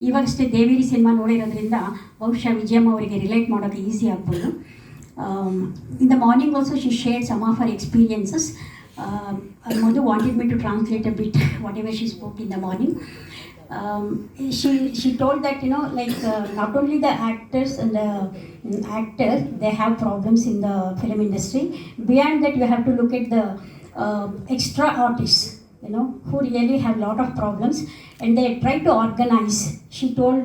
ಇವಾಗಷ್ಟೇ ದೇವೇರಿ cinema ನೋಡಿರೋದ್ರಿಂದ ಬಹುಶಃ ವಿಜಯಮ್ಮ ಅವರಿಗೆ relate ಮಾಡೋಕ್ಕೆ ಈಸಿ ಆಗ್ಬೋದು. In the morning also she shared some of her experiences. Madhu wanted me to translate a bit whatever she spoke in the morning. She told that, you know, like not only the actors and the actors, they have problems in the film industry. Beyond that, you have to look at the extra artists, you know, who really have lot of problems, and they try to organize. She told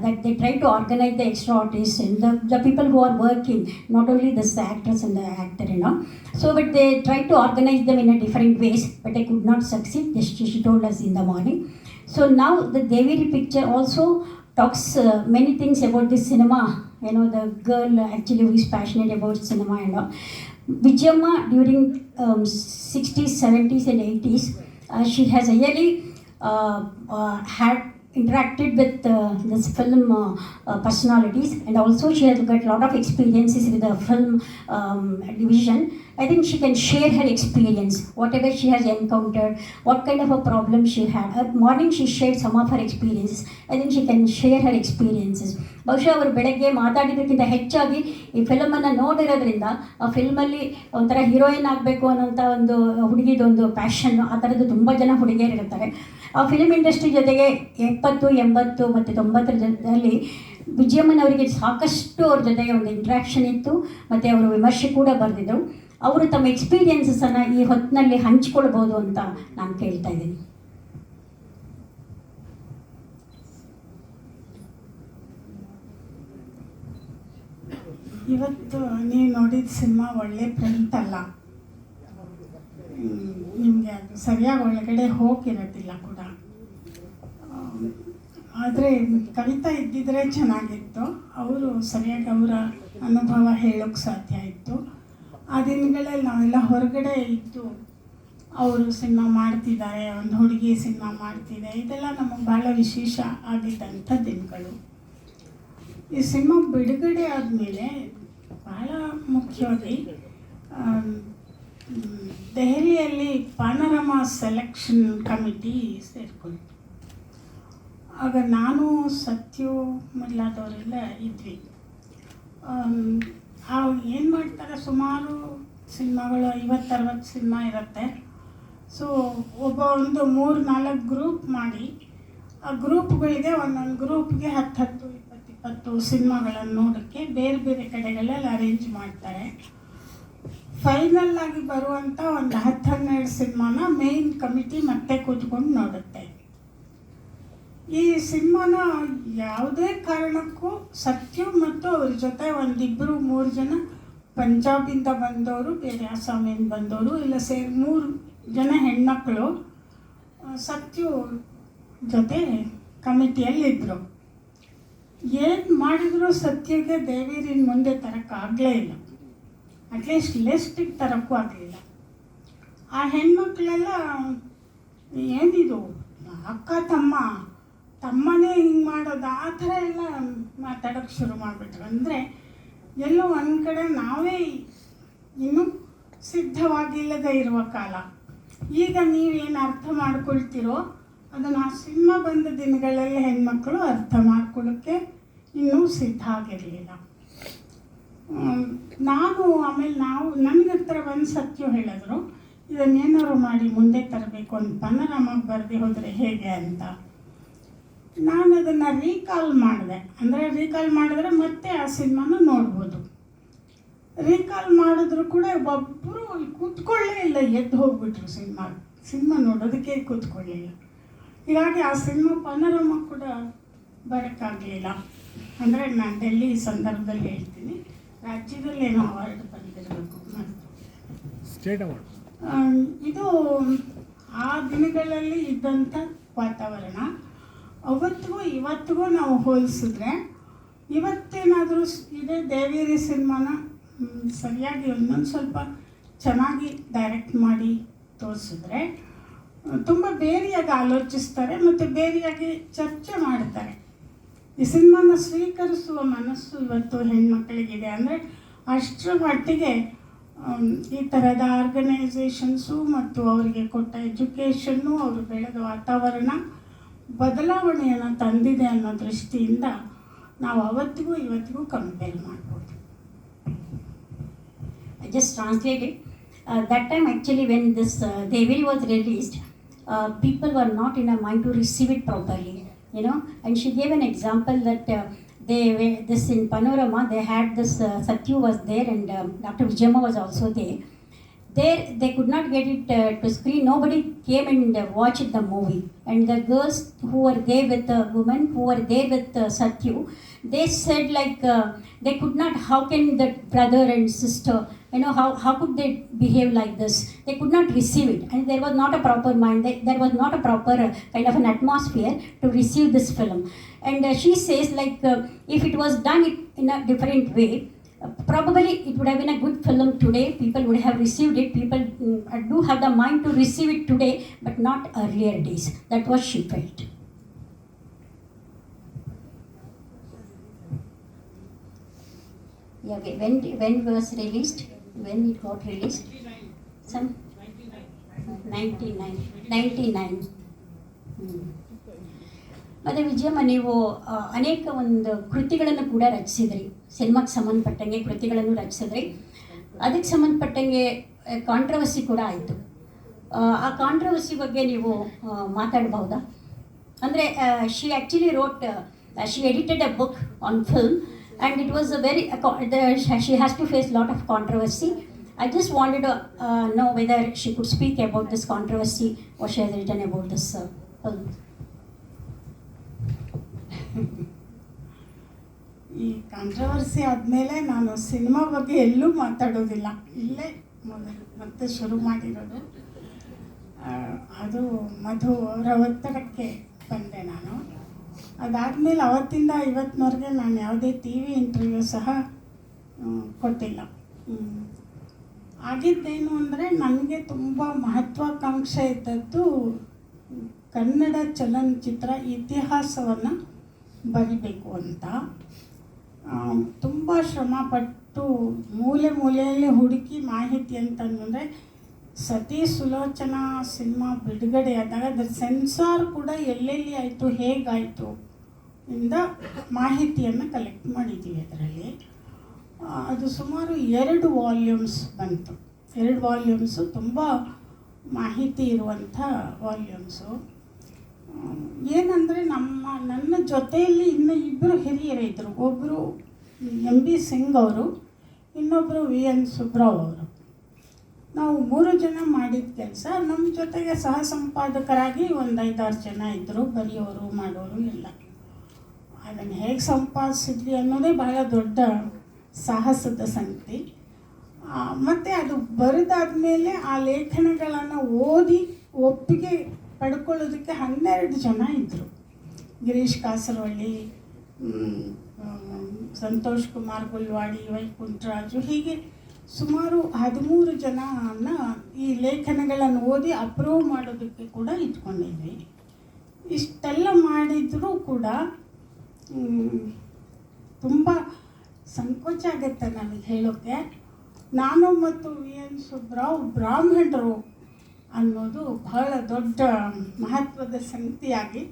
that they try to organize the extra artists and the people who are working, not only the actors and the actor, you know. So, but they try to organize them in a different ways, but they could not succeed. She told us in the morning. So now the Deviri picture also talks many things about this cinema. You know, the girl actually who is passionate about cinema and all. Vijayamma during 60s, 70s and 80s, she has really had interacted with this film personalities, and also she has got a lot of experiences with the film division. I think she can share her experience, whatever she has encountered, what kind of a problem she had. At morning she shared some of her experiences. I think she can share her experiences. ಬಹುಶಃ ಅವರು ಬೆಳಗ್ಗೆ ಮಾತಾಡಿದ್ದಕ್ಕಿಂತ ಹೆಚ್ಚಾಗಿ ಈ ಫಿಲಮನ್ನು ನೋಡಿರೋದ್ರಿಂದ ಆ ಫಿಲ್ಮಲ್ಲಿ ಒಂಥರ heroine ಆಗಬೇಕು ಅನ್ನೋಂಥ ಒಂದು ಹುಡುಗಿದೊಂದು ಪ್ಯಾಷನ್ನು, ಆ ಥರದ್ದು ತುಂಬ ಜನ ಹುಡುಗಿಯರಿರ್ತಾರೆ. ಆ ಫಿಲ್ಮ್ ಇಂಡಸ್ಟ್ರಿ ಜೊತೆಗೆ 70, 80 ಮತ್ತು 90ರ ಜೊತೆಯಲ್ಲಿ ವಿಜಯಮ್ಮನವರಿಗೆ ಸಾಕಷ್ಟು ಅವ್ರ ಜೊತೆಗೆ ಒಂದು ಇಂಟ್ರ್ಯಾಕ್ಷನ್ ಇತ್ತು, ಮತ್ತು ಅವರು ವಿಮರ್ಶೆ ಕೂಡ ಬರೆದಿದ್ದರು. ಅವರು ತಮ್ಮ ಎಕ್ಸ್ಪೀರಿಯನ್ಸನ್ನು ಈ ಹೊತ್ತಿನಲ್ಲಿ ಹಂಚ್ಕೊಳ್ಬೋದು ಅಂತ ನಾನು ಕೇಳ್ತಾ ಇದ್ದೀನಿ. ಇವತ್ತು ನೀವು ನೋಡಿದ ಸಿನಿಮಾ ಒಳ್ಳೆ ಪ್ರಿಂಟ್ ಅಲ್ಲ, ನಿಮಗೆ ಅದು ಸರಿಯಾಗಿ ಒಳಗಡೆ ಹೋಗಿರೋದಿಲ್ಲ ಕೂಡ. ಆದರೆ ಕವಿತಾ ಇದ್ದಿದ್ರೆ ಚೆನ್ನಾಗಿತ್ತು, ಅವರು ಸರಿಯಾಗಿ ಅವರ ಅನುಭವ ಹೇಳೋಕ್ಕೆ ಸಾಧ್ಯ ಇತ್ತು. ಆ ದಿನಗಳಲ್ಲಿ ನಾವೆಲ್ಲ ಹೊರಗಡೆ ಇದ್ದು ಅವರು ಸಿನಿಮಾ ಮಾಡ್ತಿದ್ದಾರೆ, ಒಂದು ಹುಡುಗಿ ಸಿನಿಮಾ ಮಾಡ್ತಿದೆ, ಇದೆಲ್ಲ ನಮಗೆ ಭಾಳ ವಿಶೇಷ ಆಗಿದ್ದಂಥ ದಿನಗಳು. ಈ ಸಿನಿಮಾ ಬಿಡುಗಡೆ ಆದಮೇಲೆ ಭಾಳ ಮುಖ್ಯವಾಗಿ ದೆಹಲಿಯಲ್ಲಿ ಪಾನರಮ ಸೆಲೆಕ್ಷನ್ ಕಮಿಟಿ ಸೇರಿಕೊಂಡು, ಆಗ ನಾನು ಸತ್ಯು ಮೊದಲಾದವರೆಲ್ಲ ಇದ್ವಿ. ಏನು ಮಾಡ್ತಾರೆ, ಸುಮಾರು ಸಿನಿಮಾಗಳು 50-60 ಸಿನಿಮಾ ಇರುತ್ತೆ. ಸೊ ಒಂದು 3-4 ಗ್ರೂಪ್ ಮಾಡಿ, ಆ ಗ್ರೂಪ್ಗಳಿಗೆ ಒಂದೊಂದು ಗ್ರೂಪ್ಗೆ 10, 20 ಸಿನಿಮಾಗಳನ್ನು ನೋಡೋಕ್ಕೆ ಬೇರೆ ಬೇರೆ ಕಡೆಗಳಲ್ಲಿ ಅರೇಂಜ್ ಮಾಡ್ತಾರೆ. ಫೈನಲ್ ಆಗಿ ಬರುವಂಥ ಒಂದು 10-12 ಸಿನಿಮಾನ ಮೇನ್ ಕಮಿಟಿ ಮತ್ತೆ ಕೂತ್ಕೊಂಡು ನೋಡುತ್ತೆ. ಈ ಸಿನಿಮಾನ ಯಾವುದೇ ಕಾರಣಕ್ಕೂ ಸತ್ಯು ಮತ್ತು ಅವ್ರ ಜೊತೆ 1-2-3 ಜನ ಪಂಜಾಬಿಂದ ಬಂದವರು, ಬೇರೆ ಅಸ್ಸಾಮಿಂದ ಬಂದವರು ಇಲ್ಲ ಸೇರಿ 3 ಜನ ಹೆಣ್ಮಕ್ಳು ಸತ್ಯು ಜೊತೆ ಕಮಿಟಿಯಲ್ಲಿದ್ದರು. ಏನು ಮಾಡಿದ್ರು ಸತ್ಯಗೆ ದೇವೇರಿನ ಮುಂದೆ ತರೋಕ್ಕಾಗಲೇ ಇಲ್ಲ, ಅಟ್ಲೀಸ್ಟ್ ಲಿಸ್ಟಿಗೆ ತರೋಕ್ಕೂ ಆಗಲಿಲ್ಲ. ಆ ಹೆಣ್ಮಕ್ಳೆಲ್ಲ ಏನಿದು ಅಕ್ಕ ತಮ್ಮನೇ ಹಿಂಗೆ ಮಾಡೋದು, ಆ ಥರ ಎಲ್ಲ ಮಾತಾಡೋಕ್ಕೆ ಶುರು ಮಾಡಿಬಿಟ್ರು. ಅಂದರೆ ಎಲ್ಲೋ ಒಂದು ಕಡೆ ನಾವೇ ಇನ್ನೂ ಸಿದ್ಧವಾಗಿಲ್ಲದೆ ಇರುವ ಕಾಲ. ಈಗ ನೀವೇನು ಅರ್ಥ ಮಾಡ್ಕೊಳ್ತೀರೋ ಅದನ್ನು ಆ ಸಿನಿಮಾ ಬಂದ ದಿನಗಳಲ್ಲಿ ಹೆಣ್ಮಕ್ಳು ಅರ್ಥ ಮಾಡ್ಕೊಳ್ಳೋಕ್ಕೆ ಇನ್ನೂ ಸಿದ್ಧ ಆಗಿರಲಿಲ್ಲ. ಆಮೇಲೆ ನನಗೆ ಹತ್ರ ಒಂದು ಸತ್ಯ ಹೇಳಿದ್ರು, ಇದನ್ನೇನಾದ್ರು ಮಾಡಿ ಮುಂದೆ ತರಬೇಕು ಅಂತ ಪನ್ನರಾಮಾಗಿ ಬರೆದು ಹೋದರೆ ಹೇಗೆ ಅಂತ. ನಾನು ಅದನ್ನು ರೀಕಾಲ್ ಮಾಡಿದೆ. ಅಂದರೆ ರೀಕಾಲ್ ಮಾಡಿದ್ರೆ ಮತ್ತೆ ಆ ಸಿನಿಮಾನ ನೋಡ್ಬೋದು. ರೀಕಾಲ್ ಮಾಡಿದ್ರು ಕೂಡ ಒಬ್ಬರು ಕೂತ್ಕೊಳ್ಳೇ ಇಲ್ಲ, ಎದ್ದು ಹೋಗ್ಬಿಟ್ರು. ಸಿನಿಮಾ ನೋಡೋದಕ್ಕೆ ಕೂತ್ಕೊಳ್ಳಿಲ್ಲ. ಹೀಗಾಗಿ ಆ ಸಿನಿಮಾ ಪನ್ನರಾಮ ಕೂಡ ಬರೋಕ್ಕಾಗಲಿಲ್ಲ. ಅಂದರೆ ನಾನು ಡೆಲ್ಲಿ ಸಂದರ್ಭದಲ್ಲಿ ಹೇಳ್ತೀನಿ, ರಾಜ್ಯದಲ್ಲಿ ಏನೋ ಅವಾರ್ಡ್ ಬಂದಿರಬೇಕು, ಸ್ಟೇಟ್ ಅವಾರ್ಡ್. ಇದು ಆ ದಿನಗಳಲ್ಲಿ ಇದ್ದಂಥ ವಾತಾವರಣ. ಅವತ್ತಿಗೂ ಇವತ್ತಿಗೂ ನಾವು ಹೋಲಿಸಿದ್ರೆ, ಇವತ್ತೇನಾದರೂ ಇದೇ ದೇವೇರಿ ಸಿನಿಮಾನ ಸರಿಯಾಗಿ ಇನ್ನೊಂದು ಸ್ವಲ್ಪ ಚೆನ್ನಾಗಿ ಡೈರೆಕ್ಟ್ ಮಾಡಿ ತೋರಿಸಿದ್ರೆ ತುಂಬ ಬೇರೆಯಾಗಿ ಆಲೋಚಿಸ್ತಾರೆ ಮತ್ತು ಬೇರೆಯಾಗಿ ಚರ್ಚೆ ಮಾಡ್ತಾರೆ. ಈ ಸಿನಿಮಾನ ಸ್ವೀಕರಿಸುವ ಮನಸ್ಸು ಇವತ್ತು ಹೆಣ್ಮಕ್ಳಿಗಿದೆ. ಅಂದರೆ ಅಷ್ಟರ ಮಟ್ಟಿಗೆ ಈ ಥರದ ಆರ್ಗನೈಸೇಷನ್ಸು ಮತ್ತು ಅವರಿಗೆ ಕೊಟ್ಟ ಎಜುಕೇಷನ್ನು, ಅವರು ಬೆಳೆದ ವಾತಾವರಣ ಬದಲಾವಣೆಯನ್ನು ತಂದಿದೆ ಅನ್ನೋ ದೃಷ್ಟಿಯಿಂದ ನಾವು ಅವತ್ತಿಗೂ ಇವತ್ತಿಗೂ ಕಂಪೇರ್ ಮಾಡ್ಬೋದು. I just translated. That time actually when this Deviri was released, people were not in a mind to receive it properly, you know. And she gave an example that this in Panorama they had this Satyu was there and Dr. Vijayamma was also there. There they could not get it to screen. Nobody came and watched the movie. And the girls who were there with the women who were there with Satyu, they said like they could not. How can the brother and sister, you know, how could they behave like this? They could not receive it, and there was not a proper mind. There was not a proper kind of an atmosphere to receive this film. And she says like if it was done in a different way, probably it would have been a good film today. People would have received it. People do have the mind to receive it today, but not earlier days. That was she felt. Yeah, okay. When was released? When it got released? Some 99. ಮತ್ತು ವಿಜಯಮ್ಮ ನೀವು ಅನೇಕ ಒಂದು ಕೃತಿಗಳನ್ನು ಕೂಡ ರಚಿಸಿದ್ರಿ, ಸಿನಿಮಾಕ್ಕೆ ಸಂಬಂಧಪಟ್ಟಂಗೆ ಕೃತಿಗಳನ್ನು ರಚಿಸಿದ್ರಿ. ಅದಕ್ಕೆ ಸಂಬಂಧಪಟ್ಟಂಗೆ ಕಾಂಟ್ರವರ್ಸಿ ಕೂಡ ಆಯಿತು. ಆ ಕಾಂಟ್ರವರ್ಸಿ ಬಗ್ಗೆ ನೀವು ಮಾತಾಡ್ಬೋದಾ? ಅಂದರೆ she actually wrote, she edited A book on film and it was a very she has to face lot of controversy. I just wanted to know whether she could speak about this controversy what she has written about this film. ಈ controversy ಆದಮೇಲೆ ನಾನು cinema ಬಗ್ಗೆ ಎಲ್ಲೂ ಮಾತಾಡೋದಿಲ್ಲ. ಇಲ್ಲೇ ಮೊದಲು ಮತ್ತೆ ಶುರು ಮಾಡಿರೋದು. ಅದು ಮಧು ಅವರ ಒತ್ತಡಕ್ಕೆ ಬಂದೆ ನಾನು. ಅದಾದಮೇಲೆ ಅವತ್ತಿಂದ ಇವತ್ತಿನವರೆಗೆ ನಾನು ಯಾವುದೇ ಟಿ ವಿ ಇಂಟರ್ವ್ಯೂ ಸಹ ಕೊಟ್ಟಿಲ್ಲ. ಆಗಿದ್ದೇನು ಅಂದರೆ ನನಗೆ ತುಂಬ ಮಹತ್ವಾಕಾಂಕ್ಷೆ ಇದ್ದದ್ದು ಕನ್ನಡ ಚಲನಚಿತ್ರ ಇತಿಹಾಸವನ್ನು ಬರಿಬೇಕು ಅಂತ. ತುಂಬ ಶ್ರಮಪಟ್ಟು ಮೂಲೆ ಮೂಲೆಯಲ್ಲಿ ಹುಡುಕಿ ಮಾಹಿತಿ ಅಂತಂದರೆ ಸತಿ ಸುಲೋಚನಾ ಸಿನಿಮಾ ಬಿಡುಗಡೆಯಾದಾಗ ಅದರ ಸೆನ್ಸಾರ್ ಕೂಡ ಎಲ್ಲೆಲ್ಲಿ ಆಯಿತು, ಹೇಗಾಯಿತು ಇಂದ ಮಾಹಿತಿಯನ್ನು ಕಲೆಕ್ಟ್ ಮಾಡಿದ್ದೀವಿ. ಅದರಲ್ಲಿ ಅದು ಸುಮಾರು 2 ವಾಲ್ಯೂಮ್ಸ್ ಬಂತು. 2 ವಾಲ್ಯೂಮ್ಸು ತುಂಬ ಮಾಹಿತಿ ಇರುವಂಥ ವಾಲ್ಯೂಮ್ಸು. ಏನಂದರೆ ನನ್ನ ಜೊತೆಯಲ್ಲಿ ಇನ್ನೂ 2 ಹಿರಿಯರಿದ್ದರು. ಒಬ್ಬರು ಎಂ ಬಿ ಸಿಂಗ್ ಅವರು, ಇನ್ನೊಬ್ಬರು ವಿ ಎನ್ ಸುಬ್ರಾವ್ ಅವರು. ನಾವು 3 ಜನ ಮಾಡಿದ ಕೆಲಸ. ನಮ್ಮ ಜೊತೆಗೆ ಸಹ ಸಂಪಾದಕರಾಗಿ ಒಂದು 5-6 ಜನ ಇದ್ದರು, ಬರೆಯೋರು ಮಾಡೋರು ಎಲ್ಲ. ಅದನ್ನು ಹೇಗೆ ಸಂಪಾದಿಸಿದ್ವಿ ಅನ್ನೋದೇ ಬಹಳ ದೊಡ್ಡ ಸಾಹಸದ ಸಂಗತಿ. ಮತ್ತು ಅದು ಬರೆದಾದ್ಮೇಲೆ ಆ ಲೇಖನಗಳನ್ನು ಓದಿ ಒಪ್ಪಿಗೆ ಪಡ್ಕೊಳ್ಳೋದಕ್ಕೆ 12 ಜನ ಇದ್ದರು. ಗಿರೀಶ್ ಕಾಸರವಳ್ಳಿ, ಸಂತೋಷ್ ಕುಮಾರ್ ಗುಲ್ವಾಡಿ, ವೈಕುಂಠರಾಜು, ಹೀಗೆ ಸುಮಾರು 13 ಜನನ ಈ ಲೇಖನಗಳನ್ನು ಓದಿ ಅಪ್ರೂವ್ ಮಾಡೋದಕ್ಕೆ ಕೂಡ ಇಟ್ಕೊಂಡಿದ್ವಿ. ಇಷ್ಟೆಲ್ಲ ಮಾಡಿದರೂ ಕೂಡ ತುಂಬ ಸಂಕೋಚ ಆಗುತ್ತೆ ನನಗೆ ಹೇಳೋಕ್ಕೆ. ನಾನು ಮತ್ತು ವಿ ಎನ್ ಸುಬ್ರಾವ್ ಬ್ರಾಹ್ಮಣರು ಅನ್ನೋದು ಬಹಳ ದೊಡ್ಡ ಮಹತ್ವದ ಸಂಗತಿಯಾಗಿ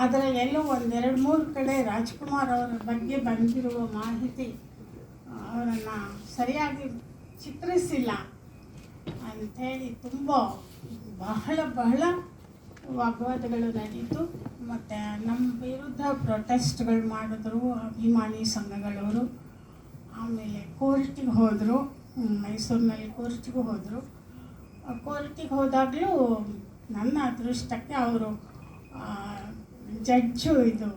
ಅದರಲ್ಲಿ ಎಲ್ಲೋ 1-2-3 ಕಡೆ ರಾಜ್ಕುಮಾರ್ ಅವರ ಬಗ್ಗೆ ಬಂದಿರುವ ಮಾಹಿತಿ ಅವರನ್ನು ಸರಿಯಾಗಿ ಚಿತ್ರಿಸಿಲ್ಲ ಅಂಥೇಳಿ ತುಂಬ ಬಹಳ ವಾಗ್ವಾದಗಳು ನಡೀತು. ಮತ್ತು ನಮ್ಮ ವಿರುದ್ಧ ಪ್ರೊಟೆಸ್ಟ್ಗಳು ಮಾಡಿದ್ರು ಅಭಿಮಾನಿ ಸಂಘಗಳವರು. ಆಮೇಲೆ ಕೋರ್ಟಿಗೆ ಹೋದರು, ಮೈಸೂರಿನಲ್ಲಿ ಕೋರ್ಟಿಗೆ ಹೋದರು. ಕೋರ್ಟಿಗೆ ಹೋದಾಗಲೂ ನನ್ನ ಅದೃಷ್ಟಕ್ಕೆ ಅವರು ಜಡ್ಜು ಇದು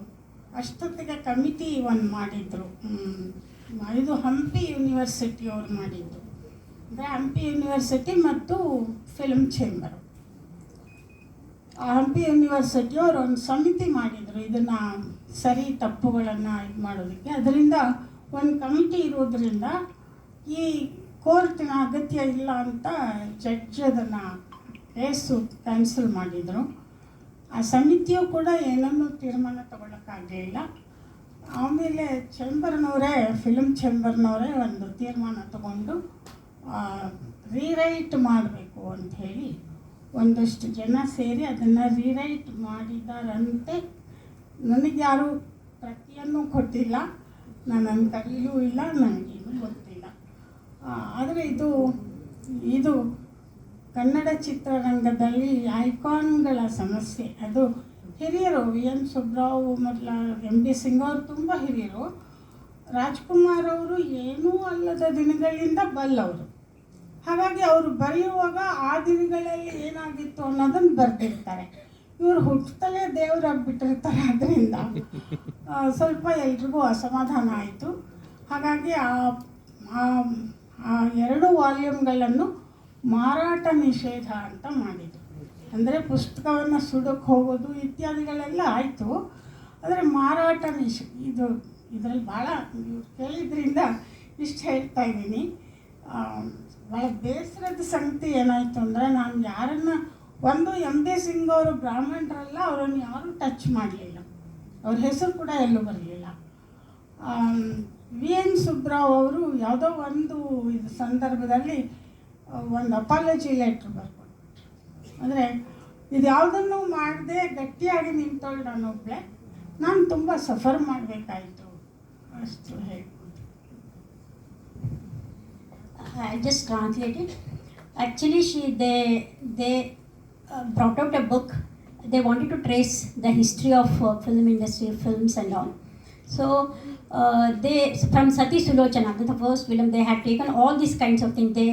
ಅಷ್ಟೊತ್ತಿಗೆ ಕಮಿಟಿ ಒಂದು ಮಾಡಿದರು. ಇದು ಹಂಪಿ ಯೂನಿವರ್ಸಿಟಿ ಅವ್ರು ಮಾಡಿದ್ದು. ಅಂದರೆ ಹಂಪಿ ಯೂನಿವರ್ಸಿಟಿ ಮತ್ತು ಫಿಲ್ಮ್ ಚೇಂಬರು. ಹಂಪಿ ಯೂನಿವರ್ಸಿಟಿಯವರು ಒಂದು ಸಮಿತಿ ಮಾಡಿದರು ಇದನ್ನು ಸರಿ ತಪ್ಪುಗಳನ್ನು ಇದು ಮಾಡೋದಕ್ಕೆ. ಅದರಿಂದ ಒಂದು ಕಮಿಟಿ ಇರೋದರಿಂದ ಈ ಕೋರ್ಟಿನ ಅಗತ್ಯ ಇಲ್ಲ ಅಂತ ಜಡ್ಜ್ ಅದನ್ನು ಕೇಸು ಕ್ಯಾನ್ಸಲ್ ಮಾಡಿದರು. ಆ ಸಮಿತಿಯು ಕೂಡ ಏನನ್ನೂ ತೀರ್ಮಾನ ತಗೊಳ್ಳೋಕ್ಕಾಗಲಿಲ್ಲ. ಆಮೇಲೆ ಚೇಂಬರ್ನವರೇ, ಫಿಲ್ಮ್ ಚೇಂಬರ್ನವರೇ ಒಂದು ತೀರ್ಮಾನ ತಗೊಂಡು ರೀರೈಟ್ ಮಾಡಬೇಕು ಅಂಥೇಳಿ ಒಂದಷ್ಟು ಜನ ಸೇರಿ ಅದನ್ನು ರೀರೈಟ್ ಮಾಡಿದಾರಂತೆ. ನನಗೆ ಯಾರೂ ಪ್ರತಿಯನ್ನು ಕೊಟ್ಟಿಲ್ಲ, ನಾನು ಕರೀಲೂ ಇಲ್ಲ, ನನಗೇನು ಗೊತ್ತಿಲ್ಲ. ಆದರೆ ಇದು ಕನ್ನಡ ಚಿತ್ರರಂಗದಲ್ಲಿ ಐಕಾನ್ಗಳ ಸಮಸ್ಯೆ. ಅದು ಹಿರಿಯರು VN ಸುಬ್ರಾವ್ ಮೊದಲ MB ಸಿಂಗ್ ಅವರು ತುಂಬ ಹಿರಿಯರು. ರಾಜ್ಕುಮಾರ್ ಅವರು ಏನೂ ಅಲ್ಲದ ದಿನಗಳಿಂದ ಬಲ್ಲವರು. ಹಾಗಾಗಿ ಅವರು ಬರೆಯುವಾಗ ಆ ದಿನಗಳಲ್ಲಿ ಏನಾಗಿತ್ತು ಅನ್ನೋದನ್ನು ಬರೆದಿರ್ತಾರೆ. ಇವರು ಹುಟ್ಟುತ್ತಲೇ ದೇವರಾಗ್ಬಿಟ್ಟಿರ್ತಾರೆ. ಅದರಿಂದ ಸ್ವಲ್ಪ ಎಲ್ರಿಗೂ ಅಸಮಾಧಾನ ಆಯಿತು. ಹಾಗಾಗಿ ಆ 2 ವಾಲ್ಯೂಮ್ಗಳನ್ನು ಮಾರಾಟ ನಿಷೇಧ ಅಂತ ಮಾಡಿದರು. ಅಂದರೆ ಪುಸ್ತಕವನ್ನು ಸುಡೋಕ್ಕೆ ಹೋಗೋದು ಇತ್ಯಾದಿಗಳೆಲ್ಲ ಆಯಿತು. ಆದರೆ ಮಾರಾಟ ಇದರಲ್ಲಿ ಭಾಳ ಕೇಳಿದ್ರಿಂದ ಇಷ್ಟು ಹೇಳ್ತಾ ಇದ್ದೀನಿ. ಭಾಳ ಬೇಸರದ ಸಂಗತಿ ಏನಾಯಿತು ಅಂದರೆ, ನಾನು ಯಾರನ್ನು MB ಸಿಂಗ್ ಅವರು ಬ್ರಾಹ್ಮಣರಲ್ಲ, ಅವರನ್ನು ಯಾರೂ ಟಚ್ ಮಾಡಲಿಲ್ಲ, ಅವ್ರ ಹೆಸರು ಕೂಡ ಎಲ್ಲೂ ಬರಲಿಲ್ಲ. VN ಸುಬ್ರಾವ್ ಅವರು ಯಾವುದೋ ಒಂದು ಸಂದರ್ಭದಲ್ಲಿ ಒಂದು ಅಪಾಲಜಿ ಲೆಟ್ರ್ ಬರ್ಕೊಟ್ಬಿಟ್ರು. ಅಂದರೆ ಇದು ಯಾವುದನ್ನು ಮಾಡದೆ ಗಟ್ಟಿಯಾಗಿ ನಿಂತೋಳು ನಾನೊಬ್ಬಳೆ, ನಾನು ತುಂಬ ಸಫರ್ ಮಾಡಬೇಕಾಯಿತು ಅಷ್ಟು ಹೇಳ್ಬೋದು. I just translated. Actually, they brought out a book. They wanted to trace the history of film industry, films and all. So they, from Sati Sulochana, the first film, they had taken all these kinds of things. They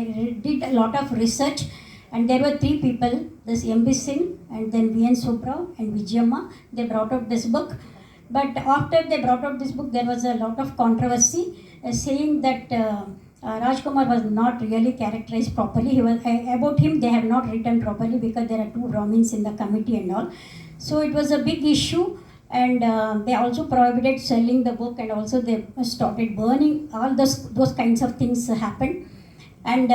did a lot of research, and there were 3 people, this MB Singh and then VN Subrao and Vijayamma. They brought out this book. But after they brought out this book, there was a lot of controversy saying that Rajkumar was not really characterized properly. About him, they have not written properly because there are 2 Brahmins in the committee and all. So it was a big issue, and they also prohibited selling the book, and also they started burning. All those kinds of things happened, and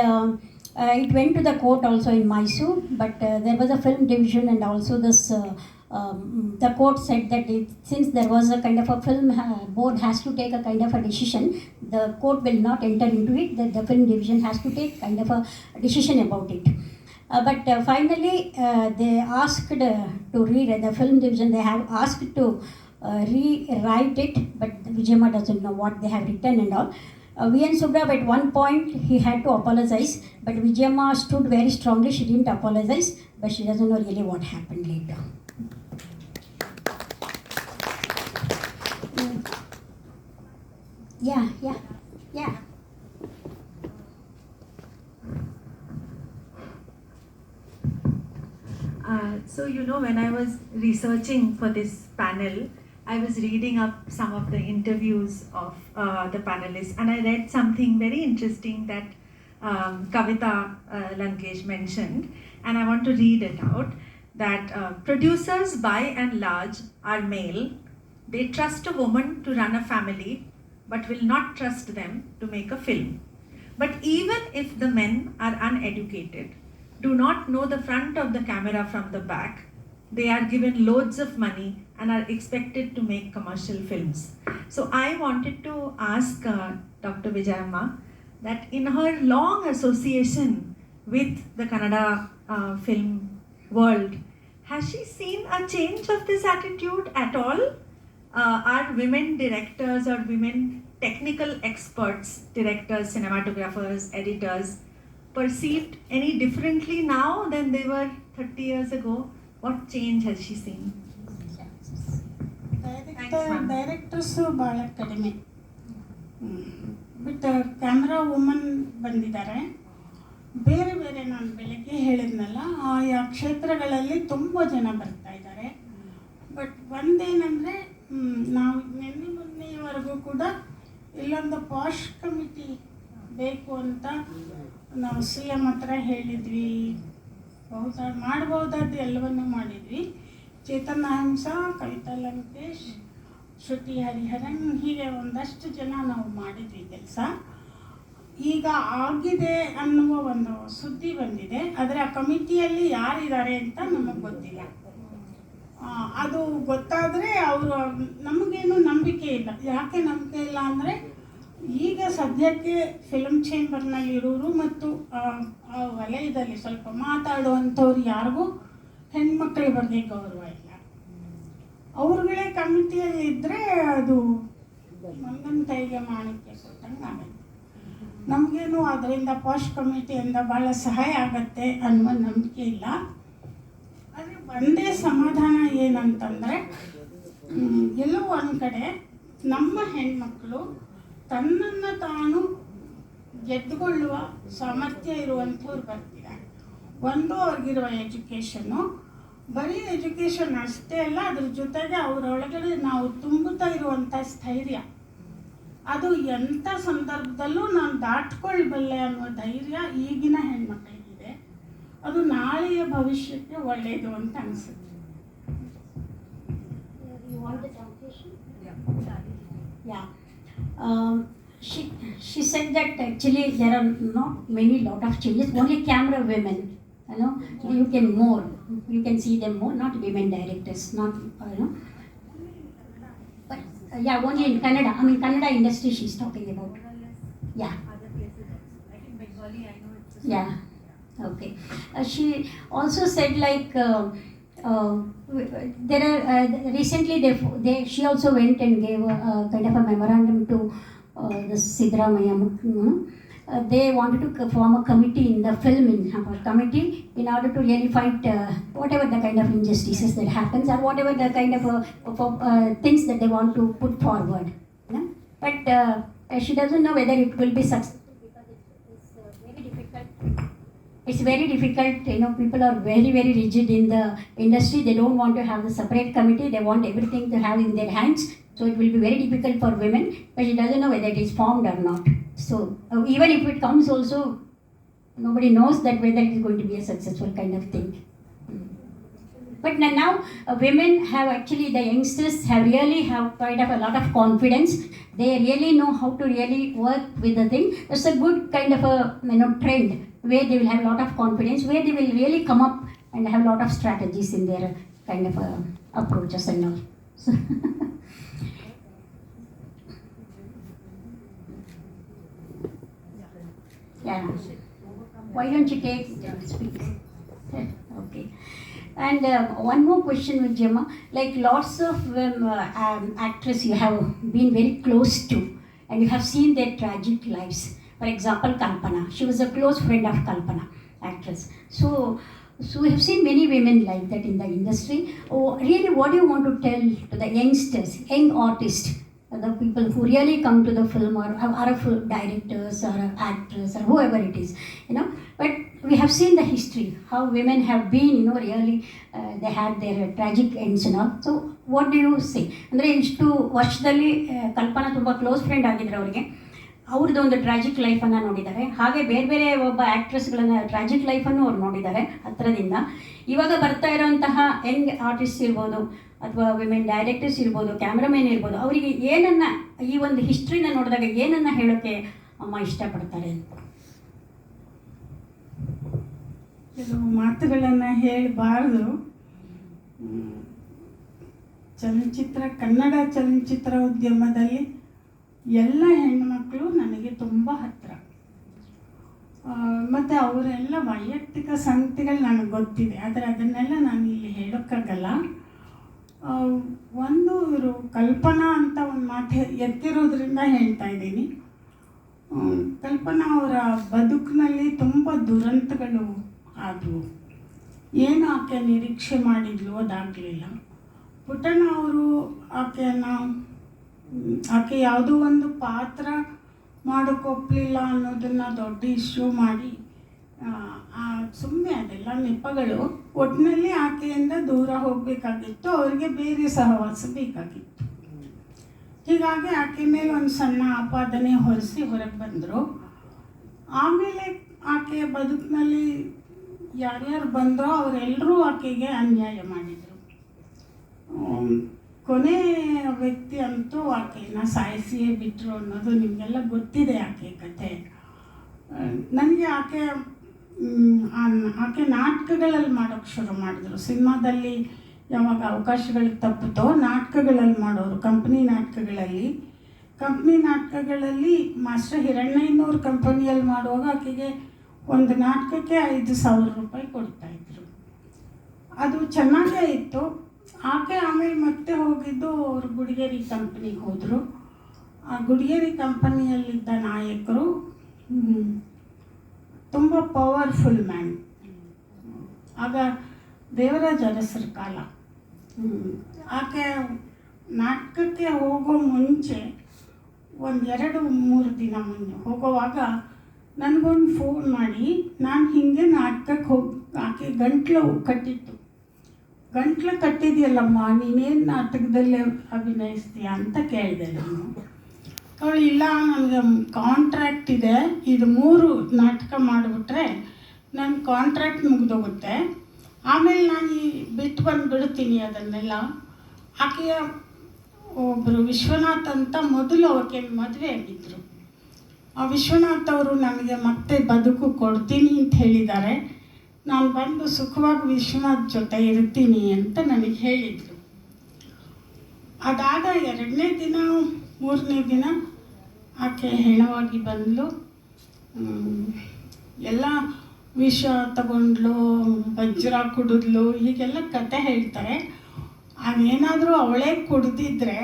it went to the court also in Mysore. But there was a film division, and also this. The court said that since there was a kind of a film board has to take a kind of a decision, the court will not enter into it, that the film division has to take kind of a decision about it. But finally they asked to the film division, they have asked to rewrite it, but Vijayamma doesn't know what they have written and all. VN Subrao at one point he had to apologize, but Vijayamma stood very strongly. She didn't apologize, but she doesn't know really what happened later. Yeah. So when I was researching for this panel, I was reading up some of the interviews of the panelists, and I read something very interesting that Kavita Lankesh mentioned, and I want to read it out. That producers by and large are male. They trust a woman to run a family, but will not trust them to make a film. But even if the men are uneducated, do not know the front of the camera from the back, they are given loads of money and are expected to make commercial films. So I wanted to ask Dr. Vijayamma that in her long association with the Kannada film world, has she seen a change of this attitude at all? Are women directors or women technical experts, directors, cinematographers, editors, perceived any differently now than they were 30 years ago? What change has she seen? Directors ಭಾಳ ಕಡಿಮೆ, but camera woman ಬಂದಿದ್ದಾರೆ. ಬೇರೆ ಬೇರೆ ನಾನು ಬೆಳಗ್ಗೆ ಹೇಳಿದ್ನಲ್ಲ, ಆಯಾ ಕ್ಷೇತ್ರಗಳಲ್ಲಿ ತುಂಬ ಜನ ಬರ್ತಾ ಇದ್ದಾರೆ. ಬಟ್ ಒಂದೇನೆಂದರೆ, ನಾವು ಮೊನ್ನೆಯವರೆಗೂ ಕೂಡ ಇಲ್ಲೊಂದು ಪಾಶ್ ಕಮಿಟಿ ಬೇಕು ಅಂತ ನಾವು CM ಹತ್ರ ಹೇಳಿದ್ವಿ. ಮಾಡ್ಬೋದಾದ್ದು ಎಲ್ಲವನ್ನೂ ಮಾಡಿದ್ವಿ. ಚೇತನ್ ಅಹಿಂಸಾ, ಕವಿತಾ ಲಂಕೇಶ್, ಶ್ರುತಿ ಹರಿಹರನ್, ಹೀಗೆ ಒಂದಷ್ಟು ಜನ ನಾವು ಮಾಡಿದ್ವಿ ಕೆಲಸ. ಈಗ ಆಗಿದೆ ಅನ್ನುವ ಒಂದು ಸುದ್ದಿ ಬಂದಿದೆ, ಆದರೆ ಆ ಕಮಿಟಿಯಲ್ಲಿ ಯಾರಿದ್ದಾರೆ ಅಂತ ನಮಗೆ ಗೊತ್ತಿಲ್ಲ. ಅದು ಗೊತ್ತಾದರೆ ಅವರು, ನಮಗೇನು ನಂಬಿಕೆ ಇಲ್ಲ. ಯಾಕೆ ನಂಬಿಕೆ ಇಲ್ಲ ಅಂದರೆ, ಈಗ ಸದ್ಯಕ್ಕೆ ಫಿಲ್ಮ್ ಚೇಂಬರ್ನಲ್ಲಿ ಇರೋರು ಮತ್ತು ಆ ವಲಯದಲ್ಲಿ ಸ್ವಲ್ಪ ಮಾತಾಡುವಂಥವ್ರು ಯಾರಿಗೂ ಹೆಣ್ಮಕ್ಳ ಬಗ್ಗೆ ಗೌರವ ಇಲ್ಲ. ಅವ್ರುಗಳೇ ಕಮಿಟಿಯಲ್ಲಿ ಇದ್ದರೆ ಅದು ಮಂಗನ ಕೈಗೆ ಮಾಣಿಕ್ಯ ಕೊಟ್ಟಂಗೆ ಆಗುತ್ತೆ. ನಮಗೇನು ಅದರಿಂದ ಪಾಶ್ ಕಮಿಟಿಯಿಂದ ಭಾಳ ಸಹಾಯ ಆಗತ್ತೆ ಅನ್ನುವ ನಂಬಿಕೆ ಇಲ್ಲ. ಆದರೆ ಒಂದೇ ಸಮಾಧಾನ ಏನಂತಂದರೆ, ಎಲ್ಲೋ ಒಂದು ಕಡೆ ನಮ್ಮ ಹೆಣ್ಮಕ್ಳು ತನ್ನನ್ನು ತಾನು ಗೆದ್ದುಕೊಳ್ಳುವ ಸಾಮರ್ಥ್ಯ ಇರುವಂಥವ್ರು ಬರ್ತಿದ್ದಾರೆ. ಒಂದು ಅವ್ರಿಗಿರುವ ಎಜುಕೇಷನ್ನು, ಬರೀ ಎಜುಕೇಷನ್ ಅಷ್ಟೇ ಅಲ್ಲ, ಅದ್ರ ಜೊತೆಗೆ ಅವರೊಳಗಡೆ ನಾವು ತುಂಬುತ್ತಾ ಇರುವಂಥ ಸ್ಥೈರ್ಯ, ಅದು ಎಂಥ ಸಂದರ್ಭದಲ್ಲೂ ನಾನು ದಾಟ್ಕೊಳ್ಬಲ್ಲೆ ಅನ್ನೋ ಧೈರ್ಯ ಈಗಿನ ಹೆಣ್ಮಕ್ಳಿಗಿದೆ. ಅದು ನಾಳೆಯ ಭವಿಷ್ಯಕ್ಕೆ ಒಳ್ಳೆಯದು ಅಂತ ಅನಿಸುತ್ತೆ. Yeah. She said that actually there are not many lot of changes, only camera women, you know, you can see them more, not women directors, not, you know. But yeah, only in Kannada, I mean Kannada industry she's talking about. Yeah. Other places also. Like in Bengali, I know it's the Yeah. Okay. She also said like there are recently she also went and gave a kind of a memorandum to the Sidramaya. They wanted to form a committee in the film committee in order to really fight whatever the kind of injustices that happens or whatever the kind of things that they want to put forward. You know? But she doesn't know whether it will be successful because it's very difficult. It's very difficult, you know, people are very, very rigid in the industry. They don't want to have a separate committee. They want everything to have in their hands. So it will be very difficult for women, but she doesn't know whether it is formed or not. So even if it comes also, nobody knows that whether it is going to be a successful kind of thing. But now women have actually, the youngsters have really have kind of a lot of confidence. They really know how to really work with the thing. That's a good kind of a, you know, trend where they will have a lot of confidence, where they will really come up and have a lot of strategies in their kind of approaches and all. So yeah. Why don't you take speak? Okay. And one more question with Gemma, like lots of actors you have been very close to and you have seen their tragic lives. For example, Kalpana, she was a close friend of Kalpana, actress. So we have seen many women like that in the industry. Oh, really, what do you want to tell to the youngsters, young artists, the people who really come to the film or are directors or actors or whoever it is, you know? But we have seen the history, how women have been, you know, really they had their tragic ends and all. So what do you say? ಅಂದರೆ ಇಷ್ಟು ವರ್ಷದಲ್ಲಿ ಕಲ್ಪನಾ ತುಂಬ close friend ಆಗಿದ್ರು ಅವರಿಗೆ, ಅವ್ರದ್ದು ಒಂದು tragic ಲೈಫನ್ನು ನೋಡಿದ್ದಾರೆ. ಹಾಗೆ ಬೇರೆ ಬೇರೆ ಒಬ್ಬ ಆ್ಯಕ್ಟ್ರೆಸ್ಗಳನ್ನ ಟ್ರಾಜಿಕ್ ಲೈಫನ್ನು ಅವ್ರು ನೋಡಿದ್ದಾರೆ ಹತ್ತಿರದಿಂದ. ಇವಾಗ ಬರ್ತಾ ಇರೋಂತಹ ಯಂಗ್ ಆರ್ಟಿಸ್ಟ್ ಇರ್ಬೋದು ಅಥವಾ ವಿಮೆನ್ ಡೈರೆಕ್ಟರ್ಸ್ ಇರ್ಬೋದು, ಕ್ಯಾಮ್ರಾಮನ್ ಇರ್ಬೋದು, ಅವರಿಗೆ ಏನನ್ನು ಈ ಒಂದು ಹಿಸ್ಟ್ರಿನ ನೋಡಿದಾಗ ಏನನ್ನು ಹೇಳೋಕ್ಕೆ ಅಮ್ಮ ಇಷ್ಟಪಡ್ತಾರೆ? ಕೆಲವು ಮಾತುಗಳನ್ನು ಹೇಳಬಾರ್ದು. ಕನ್ನಡ ಚಲನಚಿತ್ರ ಉದ್ಯಮದಲ್ಲಿ ಎಲ್ಲ ಹೆಣ್ಣುಮಕ್ಕಳು ನನಗೆ ತುಂಬ ಹತ್ತಿರ, ಮತ್ತು ಅವರೆಲ್ಲ ವೈಯಕ್ತಿಕ ಸಂಗತಿಗಳು ನನಗೆ ಗೊತ್ತಿದೆ, ಆದರೆ ಅದನ್ನೆಲ್ಲ ನಾನು ಇಲ್ಲಿ ಹೇಳೋಕ್ಕಾಗಲ್ಲ. ಒಂದು ಇವರು ಕಲ್ಪನಾ ಅಂತ ಒಂದು ಮಾತು ಎತ್ತಿರೋದ್ರಿಂದ ಹೇಳ್ತಾ ಇದ್ದೀನಿ. ಕಲ್ಪನಾ ಅವರ ಬದುಕಿನಲ್ಲಿ ತುಂಬ ದುರಂತಗಳು ಆದವು. ಏನು ಆಕೆ ನಿರೀಕ್ಷೆ ಮಾಡಿದ್ಲು ಅದಾಗಲಿಲ್ಲ. ಪುಟ್ಟಣ್ಣ ಅವರು ಆಕೆ ಯಾವುದೋ ಒಂದು ಪಾತ್ರ ಮಾಡೋಕ್ಕೊಪ್ಪಲಿಲ್ಲ ಅನ್ನೋದನ್ನು ದೊಡ್ಡ ಇಶ್ಯೂ ಮಾಡಿ ಸುಮ್ಮನೆ ಅದೆಲ್ಲ ನೆಪಗಳು. ಒಟ್ಟಿನಲ್ಲಿ ಆಕೆಯಿಂದ ದೂರ ಹೋಗಬೇಕಾಗಿತ್ತು, ಅವರಿಗೆ ಬೇರೆ ಸಹವಾಸ ಬೇಕಾಗಿತ್ತು. ಹೀಗಾಗಿ ಆಕೆ ಮೇಲೆ ಒಂದು ಸಣ್ಣ ಆಪಾದನೆ ಹೊರಿಸಿ ಹೊರಗೆ ಬಂದರು. ಆಮೇಲೆ ಆಕೆಯ ಬದುಕಿನಲ್ಲಿ ಯಾರ್ಯಾರು ಬಂದರೋ ಅವರೆಲ್ಲರೂ ಆಕೆಗೆ ಅನ್ಯಾಯ ಮಾಡಿದರು. ಕೊನೆಯ ವ್ಯಕ್ತಿ ಅಂತೂ ಆಕೆಯನ್ನು ಸಾಯಿಸಿಯೇ ಬಿಟ್ಟರು ಅನ್ನೋದು ನಿಮಗೆಲ್ಲ ಗೊತ್ತಿದೆ ಆಕೆ ಕಥೆ. ನನಗೆ ಆಕೆ ನಾಟಕಗಳಲ್ಲಿ ಮಾಡೋಕ್ಕೆ ಶುರು ಮಾಡಿದ್ರು. ಸಿನಿಮಾದಲ್ಲಿ ಯಾವಾಗ ಅವಕಾಶಗಳು ತಪ್ಪುತ್ತೋ ನಾಟಕಗಳಲ್ಲಿ ಮಾಡೋರು, ಕಂಪ್ನಿ ನಾಟಕಗಳಲ್ಲಿ ಕಂಪ್ನಿ ನಾಟಕಗಳಲ್ಲಿ ಮಾಸ್ಟರ್ ಹಿರಣ್ಣಯ್ಯನವ್ರ ಕಂಪನಿಯಲ್ಲಿ ಮಾಡುವಾಗ ಆಕೆಗೆ ಒಂದು ನಾಟಕಕ್ಕೆ 5,000 ರೂಪಾಯಿ ಕೊಡ್ತಾಯಿದ್ರು. ಅದು ಚೆನ್ನಾಗೇ ಇತ್ತು. ಆಕೆ ಆಮೇಲೆ ಮತ್ತೆ ಹೋಗಿದ್ದು ಅವರು ಗುಡಿಗೇರಿ ಕಂಪ್ನಿಗೆ ಹೋದರು. ಆ ಗುಡಿಗೇರಿ ಕಂಪನಿಯಲ್ಲಿದ್ದ ನಾಯಕರು ತುಂಬ ಪವರ್ಫುಲ್ ಮ್ಯಾನ್. ಆಗ ದೇವರಾಜ ಅರಸರ ಕಾಲ. ಆಕೆ ನಾಟಕಕ್ಕೆ ಹೋಗೋ ಮುಂಚೆ 1-2-3 ದಿನ ಮುಂದೆ ಹೋಗೋವಾಗ ನನಗೊಂದು ಫೋನ್ ಮಾಡಿ, ನಾನು ಹಿಂಗೆ ನಾಟಕಕ್ಕೆ ಹೋಗಿ, ಆಕೆ ಗಂಟ್ಲು ಕಟ್ಟಿತ್ತು. ಗಂಟ್ಲು ಕಟ್ಟಿದೆಯಲ್ಲಮ್ಮ, ನೀನೇನು ನಾಟಕದಲ್ಲಿ ಅಭಿನಯಿಸ್ತೀಯ ಅಂತ ಕೇಳಿದೆ ನಾನು. ಅವಳು, ಇಲ್ಲ ನನಗೆ ಕಾಂಟ್ರ್ಯಾಕ್ಟ್ ಇದೆ, ಇದು 3 ನಾಟಕ ಮಾಡಿಬಿಟ್ರೆ ನನ್ನ ಕಾಂಟ್ರ್ಯಾಕ್ಟ್ ಮುಗಿದೋಗುತ್ತೆ, ಆಮೇಲೆ ನಾನು ಬಿಟ್ಟು ಬಂದುಬಿಡ್ತೀನಿ ಅದನ್ನೆಲ್ಲ. ಆಕೆಯ ಒಬ್ಬರು ವಿಶ್ವನಾಥ್ ಅಂತ ಮೊದಲು ಆಕೆ ಮದುವೆ ಆಗಿದ್ದರು. ಆ ವಿಶ್ವನಾಥ್ ಅವರು ನನಗೆ ಮತ್ತೆ ಬದುಕು ಕೊಡ್ತೀನಿ ಅಂತ ಹೇಳಿದ್ದಾರೆ, ನಾನು ಬಂದು ಸುಖವಾಗಿ ವಿಶ್ವನಾಥ್ ಜೊತೆ ಇರ್ತೀನಿ ಅಂತ ನನಗೆ ಹೇಳಿದರು. ಅದಾದ 2ನೇ ದಿನ 3ನೇ ದಿನ ಆಕೆ ಹೆಣವಾಗಿ ಬಂದಳು. ಎಲ್ಲ ವಿಷ ತಗೊಂಡ್ಲು, ವಜ್ರ ಕುಡಿದ್ಲು, ಹೀಗೆಲ್ಲ ಕತೆ ಹೇಳ್ತಾರೆ. ಅದೇನಾದರೂ ಅವಳೇ ಕುಡಿದಿದ್ರೆ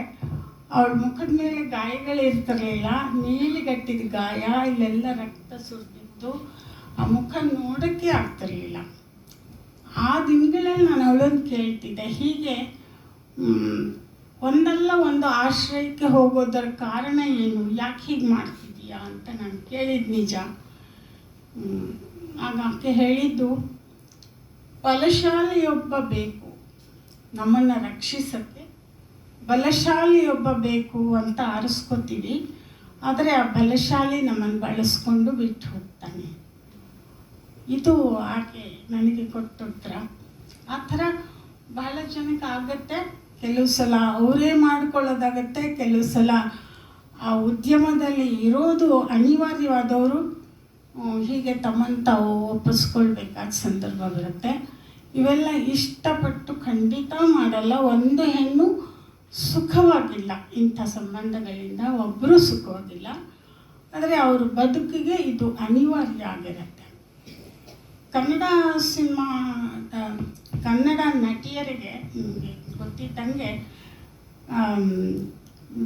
ಅವಳ ಮುಖದ ಮೇಲೆ ಗಾಯಗಳಿರ್ತಿರಲಿಲ್ಲ, ನೀಲಿಗಟ್ಟಿದ ಗಾಯ, ಇಲ್ಲೆಲ್ಲ ರಕ್ತ ಸುರಿದಿತ್ತು, ಆ ಮುಖ ನೋಡೋಕ್ಕೆ ಆಗ್ತಿರಲಿಲ್ಲ. ಆ ದಿನಗಳಲ್ಲಿ ನಾನು ಅವಳನ್ನು ಕೇಳ್ತಿದ್ದೆ, ಹೀಗೆ ಒಂದಲ್ಲ ಒಂದು ಆಶ್ರಯಕ್ಕೆ ಹೋಗೋದರ ಕಾರಣ ಏನು, ಯಾಕೆ ಹೀಗೆ ಮಾಡ್ತಿದ್ದೀಯಾ ಅಂತ ನಾನು ಕೇಳಿದ್ದು ನಿಜ. ಆಗ ಆಕೆ ಹೇಳಿದ್ದು, ಬಲಶಾಲಿಯೊಬ್ಬ ಬೇಕು, ನಮ್ಮನ್ನು ರಕ್ಷಿಸೋಕ್ಕೆ ಬಲಶಾಲಿಯೊಬ್ಬ ಬೇಕು ಅಂತ ಆರಿಸ್ಕೋತೀವಿ, ಆದರೆ ಆ ಬಲಶಾಲಿ ನಮ್ಮನ್ನು ಬಳಸ್ಕೊಂಡು ಬಿಟ್ಟು ಹೋಗ್ತಾನೆ. ಇದು ಆಕೆ ನನಗೆ ಕೊಟ್ಟ ಉತ್ತರ. ಆ ಥರ ಬಹಳ ಜನಕ್ಕೆ ಆಗುತ್ತೆ. ಕೆಲವು ಸಲ ಅವರೇ ಮಾಡ್ಕೊಳ್ಳೋದಾಗತ್ತೆ, ಕೆಲವು ಸಲ ಆ ಉದ್ಯಮದಲ್ಲಿ ಇರೋದು ಅನಿವಾರ್ಯವಾದವರು ಹೀಗೆ ತಮ್ಮನ್ನು ತಾವು ಒಪ್ಪಿಸ್ಕೊಳ್ಬೇಕಾದ ಸಂದರ್ಭ ಬರುತ್ತೆ. ಇವೆಲ್ಲ ಇಷ್ಟಪಟ್ಟು ಖಂಡಿತ ಮಾಡಲ್ಲ. ಒಂದು ಹೆಣ್ಣು ಸುಖವಾಗಿಲ್ಲ, ಇಂಥ ಸಂಬಂಧಗಳಿಂದ ಒಬ್ಬರೂ ಸುಖವಾಗಿಲ್ಲ, ಆದರೆ ಅವ್ರ ಬದುಕಿಗೆ ಇದು ಅನಿವಾರ್ಯ ಆಗಿರುತ್ತೆ. ಕನ್ನಡ ಸಿನಿಮಾ, ಕನ್ನಡ ನಟಿಯರಿಗೆ ನಿಮಗೆ ಗೊತ್ತಿದ್ದಂಗೆ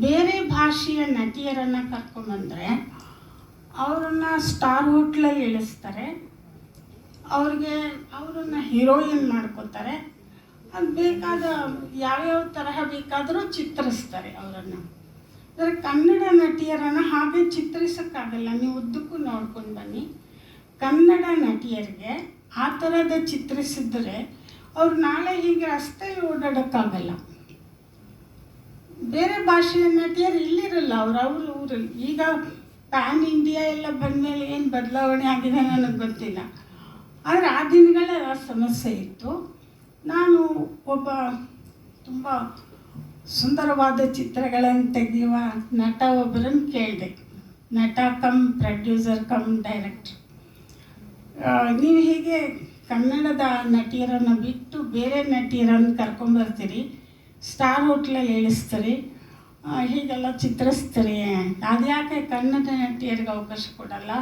ಬೇರೆ ಭಾಷೆಯ ನಟಿಯರನ್ನು ಕರ್ಕೊಂಬಂದರೆ ಅವರನ್ನು ಸ್ಟಾರ್ ಹೋಟ್ಲಲ್ಲಿ ಇಳಿಸ್ತಾರೆ, ಅವರನ್ನು ಹೀರೋಯಿನ್ ಮಾಡ್ಕೋತಾರೆ, ಅದು ಬೇಕಾದ ಯಾವ್ಯಾವ ತರಹ ಬೇಕಾದರೂ ಚಿತ್ರಿಸ್ತಾರೆ ಅವರನ್ನು. ಆದರೆ ಕನ್ನಡ ನಟಿಯರನ್ನು ಹಾಗೆ ಚಿತ್ರಿಸೋಕ್ಕಾಗಲ್ಲ. ನೀವು ಉದ್ದಕ್ಕೂ ನೋಡ್ಕೊಂಡು ಬನ್ನಿ, ಕನ್ನಡ ನಟಿಯರಿಗೆ ಆ ಥರದ ಚಿತ್ರಿಸಿದ್ರೆ ಅವ್ರು ನಾಳೆ ಹೀಗೆ ರಸ್ತೆಯಲ್ಲಿ ಓಡಾಡೋಕ್ಕಾಗಲ್ಲ. ಬೇರೆ ಭಾಷೆಯ ನಟಿಯರು ಇಲ್ಲಿರಲ್ಲ, ಅವ್ರ ಊರಲ್ಲಿ. ಈಗ ಪ್ಯಾನ್ ಇಂಡಿಯಾ ಎಲ್ಲ ಬಂದಮೇಲೆ ಏನು ಬದಲಾವಣೆ ಆಗಿದೆ ನನಗೆ ಗೊತ್ತಿಲ್ಲ, ಆದರೆ ಆ ದಿನಗಳ ಸಮಸ್ಯೆ ಇತ್ತು. ನಾನು ಒಬ್ಬ ತುಂಬ ಸುಂದರವಾದ ಚಿತ್ರಗಳನ್ನು ತೆಗೆಯುವ ನಟ ಒಬ್ಬರನ್ನು ಕೇಳಿದೆ, ನಟ ಕಮ್ ಪ್ರೊಡ್ಯೂಸರ್ ಕಮ್ ಡೈರೆಕ್ಟರ್. ನೀವು ಹೀಗೆ ಕನ್ನಡದ ನಟಿಯರನ್ನು ಬಿಟ್ಟು ಬೇರೆ ನಟಿಯರನ್ನು ಕರ್ಕೊಂಬರ್ತೀರಿ, ಸ್ಟಾರ್ ಹೋಟ್ಲಲ್ಲಿ ಇಳಿಸ್ತೀರಿ, ಹೀಗೆಲ್ಲ ಚಿತ್ರಿಸ್ತೀರಿ, ಅದ್ಯಾಕೆ ಕನ್ನಡ ನಟಿಯರಿಗೆ ಅವಕಾಶ ಕೊಡಲ್ಲ,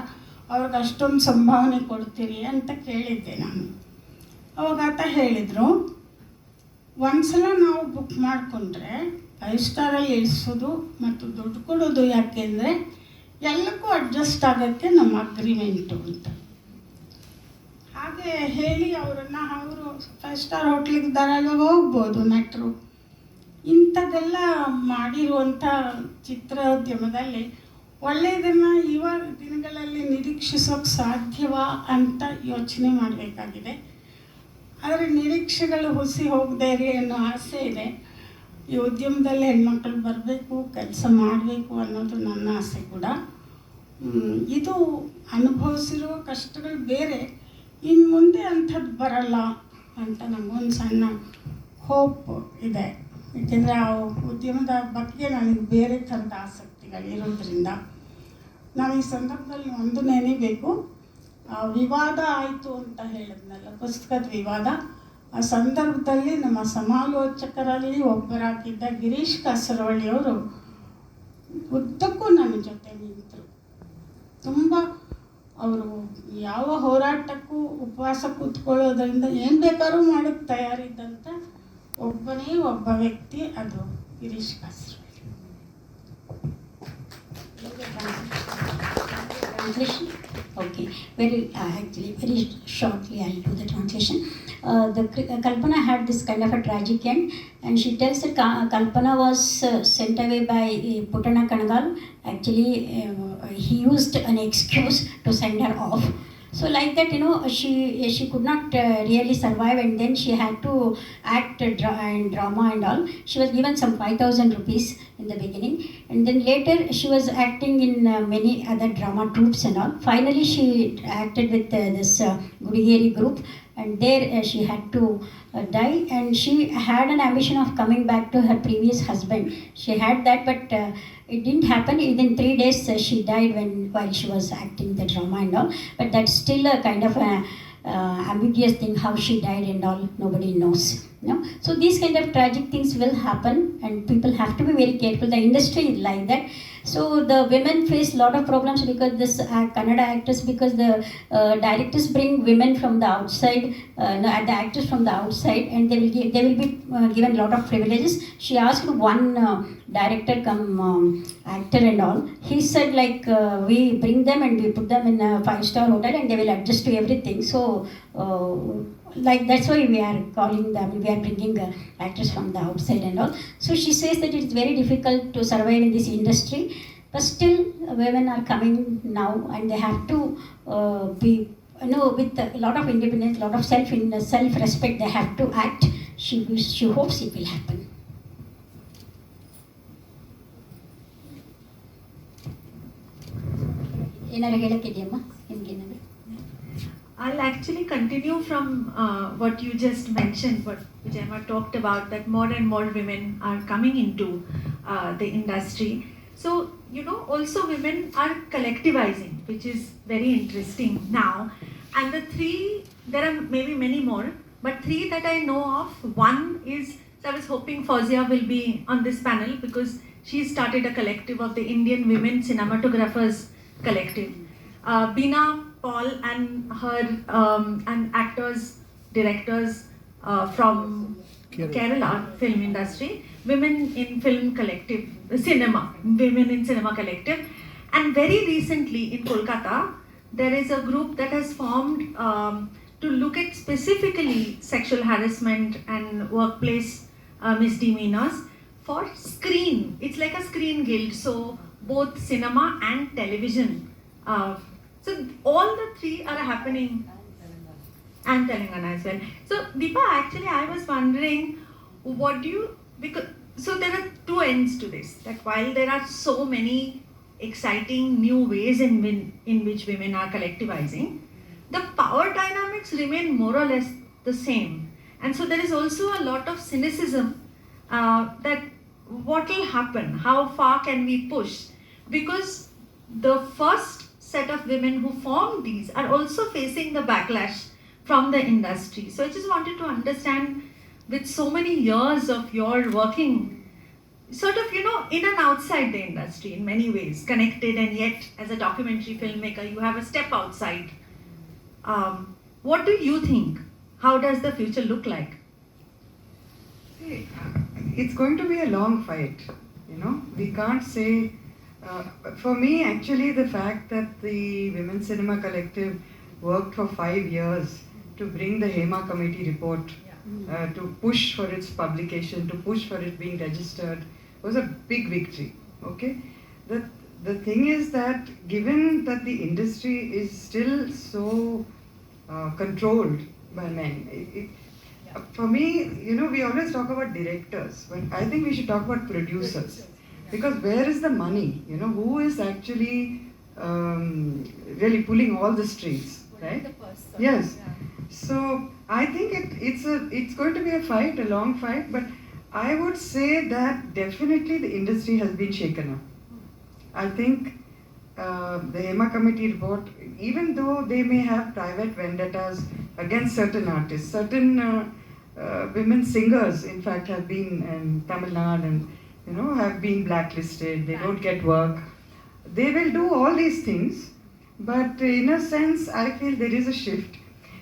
ಅವ್ರಿಗೆ ಅಷ್ಟೊಂದು ಸಂಭಾವನೆ ಕೊಡ್ತೀರಿ ಅಂತ ಕೇಳಿದ್ದೆ ನಾನು. ಅವಾಗ ಆತ ಹೇಳಿದರು, ಒಂದ್ಸಲ ನಾವು ಬುಕ್ ಮಾಡಿಕೊಂಡ್ರೆ 5 ಸ್ಟಾರಲ್ಲಿ ಇಳಿಸೋದು ಮತ್ತು ದುಡ್ಡು ಕೊಡೋದು ಯಾಕೆಂದರೆ ಎಲ್ಲಕ್ಕೂ ಅಡ್ಜಸ್ಟ್ ಆಗೋಕ್ಕೆ ನಮ್ಮ ಅಗ್ರಿಮೆಂಟು ಅಂತ. ಹಾಗೆ ಹೇಳಿ ಅವರು 5 ಸ್ಟಾರ್ ಹೋಟ್ಲಿಗೆ ಧಾರಾಳವಾಗಿ ಹೋಗ್ಬೋದು ನಟರು. ಇಂಥದ್ದೆಲ್ಲ ಮಾಡಿರುವಂಥ ಚಿತ್ರೋದ್ಯಮದಲ್ಲಿ ಒಳ್ಳೆಯದನ್ನು ಇವಾಗ ದಿನಗಳಲ್ಲಿ ನಿರೀಕ್ಷಿಸೋಕ್ಕೆ ಸಾಧ್ಯವಾ ಅಂತ ಯೋಚನೆ ಮಾಡಬೇಕಾಗಿದೆ. ಆದರೆ ನಿರೀಕ್ಷೆಗಳು ಹುಸಿ ಹೋಗದೇ ಇರಲಿ ಅನ್ನೋ ಆಸೆ ಇದೆ. ಈ ಉದ್ಯಮದಲ್ಲಿ ಹೆಣ್ಮಕ್ಳು ಬರಬೇಕು, ಕೆಲಸ ಮಾಡಬೇಕು ಅನ್ನೋದು ನನ್ನ ಆಸೆ ಕೂಡ. ಇದು ಅನುಭವಿಸಿರುವ ಕಷ್ಟಗಳು ಬೇರೆ, ಇನ್ನು ಮುಂದೆ ಅಂಥದ್ದು ಬರಲ್ಲ ಅಂತ ನಮಗೊಂದು ಸಣ್ಣ ಹೋಪ್ ಇದೆ. ಏಕೆಂದರೆ ಆ ಉದ್ಯಮದ ಬಗ್ಗೆ ನನಗೆ ಬೇರೆ ಥರದ ಆಸಕ್ತಿಗಳಿರೋದ್ರಿಂದ. ನಾವು ಈ ಸಂದರ್ಭದಲ್ಲಿ ಒಂದು ನೆನೆಬೇಕು, ವಿವಾದ ಆಯಿತು ಅಂತ ಹೇಳಿದ್ನಲ್ಲ, ಪುಸ್ತಕದ ವಿವಾದ. ಆ ಸಂದರ್ಭದಲ್ಲಿ ನಮ್ಮ ಸಮಾಲೋಚಕರಲ್ಲಿ ಒಬ್ಬರಾಗಿದ್ದ ಗಿರೀಶ್ ಕಾಸರವಳ್ಳಿಯವರು ಉದ್ದಕ್ಕೂ ನನ್ನ ಜೊತೆ ನಿಂತರು. ತುಂಬ ಅವರು ಯಾವ ಹೋರಾಟಕ್ಕೂ ಉಪವಾಸ ಕೂತ್ಕೊಳ್ಳೋದ್ರಿಂದ ಏನು ಬೇಕಾದ್ರೂ ಮಾಡೋಕ್ಕೆ ತಯಾರಿದ್ದಂಥ ಒಬ್ಬನೇ ಒಬ್ಬ ವ್ಯಕ್ತಿ, ಅದು Girish Kasaravalli. Translation? Okay, actually very shortly I'll do the translation. Kalpana had this kind of a tragic end, and she tells that Kalpana was sent away by Putana Kanagal. Actually, he used an excuse to send her off. So like that, she could not really survive, and then she had to act and drama and all. She was given some 5,000 rupees in the beginning, and then later she was acting in many other drama troupes and all. Finally, she acted with this Gudigeri group, and there she had to die, and she had an ambition of coming back to her previous husband. She had that, but it didn't happen. Within 3 days she died while she was acting the drama and all. But that's still a kind of a ambiguous thing, how she died and all, nobody knows. So these kind of tragic things will happen, and people have to be very careful. The industry is like that. So the women face a lot of problems because this Kannada actors, because the directors bring women from the outside, the actors from the outside, and they will be given a lot of privileges. She asked one director actor and all. He said like we bring them and we put them in a 5-star hotel and they will adjust to everything. So like that's why we are calling them, we are bringing actors from the outside and all. So she says that it's very difficult to survive in this industry, but still women are coming now, and they have to be with a lot of independence, a lot of self-respect, they have to act. She hopes it will happen. ಏನಾರು ಹೇಳಕ್ಕಿದೆಯಮ್ಮ ನಿಮ್ಗೇನಾದ್ರು? I'll actually continue from what you just mentioned, what Vijayamma talked about, that more and more women are coming into the industry. So, also women are collectivizing, which is very interesting now. And there are maybe many more, but 3 that I know of. One is, I was hoping Fauzia will be on this panel because she started a collective of the Indian Women Cinematographers Collective. Bina Paul and her and actors, directors from Kerala film industry, Women in Film Collective, Women in Cinema Collective. And very recently in Kolkata, there is a group that has formed to look at specifically sexual harassment and workplace misdemeanors for screen. It's like a screen guild, so both cinema and television. So all the 3 are happening, and Telangana as well. So Deepa, actually I was wondering, so there are 2 ends to this. That while there are so many exciting new ways in which women are collectivizing, the power dynamics remain more or less the same. And so there is also a lot of cynicism that what will happen, how far can we push, because the first set of women who formed these are also facing the backlash from the industry. So I just wanted to understand, with so many years of your working sort of, in and outside the industry in many ways, connected, and yet as a documentary filmmaker, you have a step outside. What do you think? How does the future look like? It's going to be a long fight, we can't say. For me, actually, the fact that the Women's Cinema Collective worked for 5 years to bring the HEMA committee report, to push for its publication, to push for it being registered, was a big victory. Okay, the thing is that given that the industry is still so controlled by men, for me, we always talk about directors, but I think we should talk about producers. Because where is the money? Who is actually really pulling all the strings, right? Yes. So I think it's going to be a fight, a long fight. But I would say that definitely the industry has been shaken up. I think the HEMA committee report, even though they may have private vendettas against certain artists, certain women singers, in fact, have been in Tamil Nadu and have been blacklisted, they don't get work. They will do all these things, but in a sense, I feel there is a shift.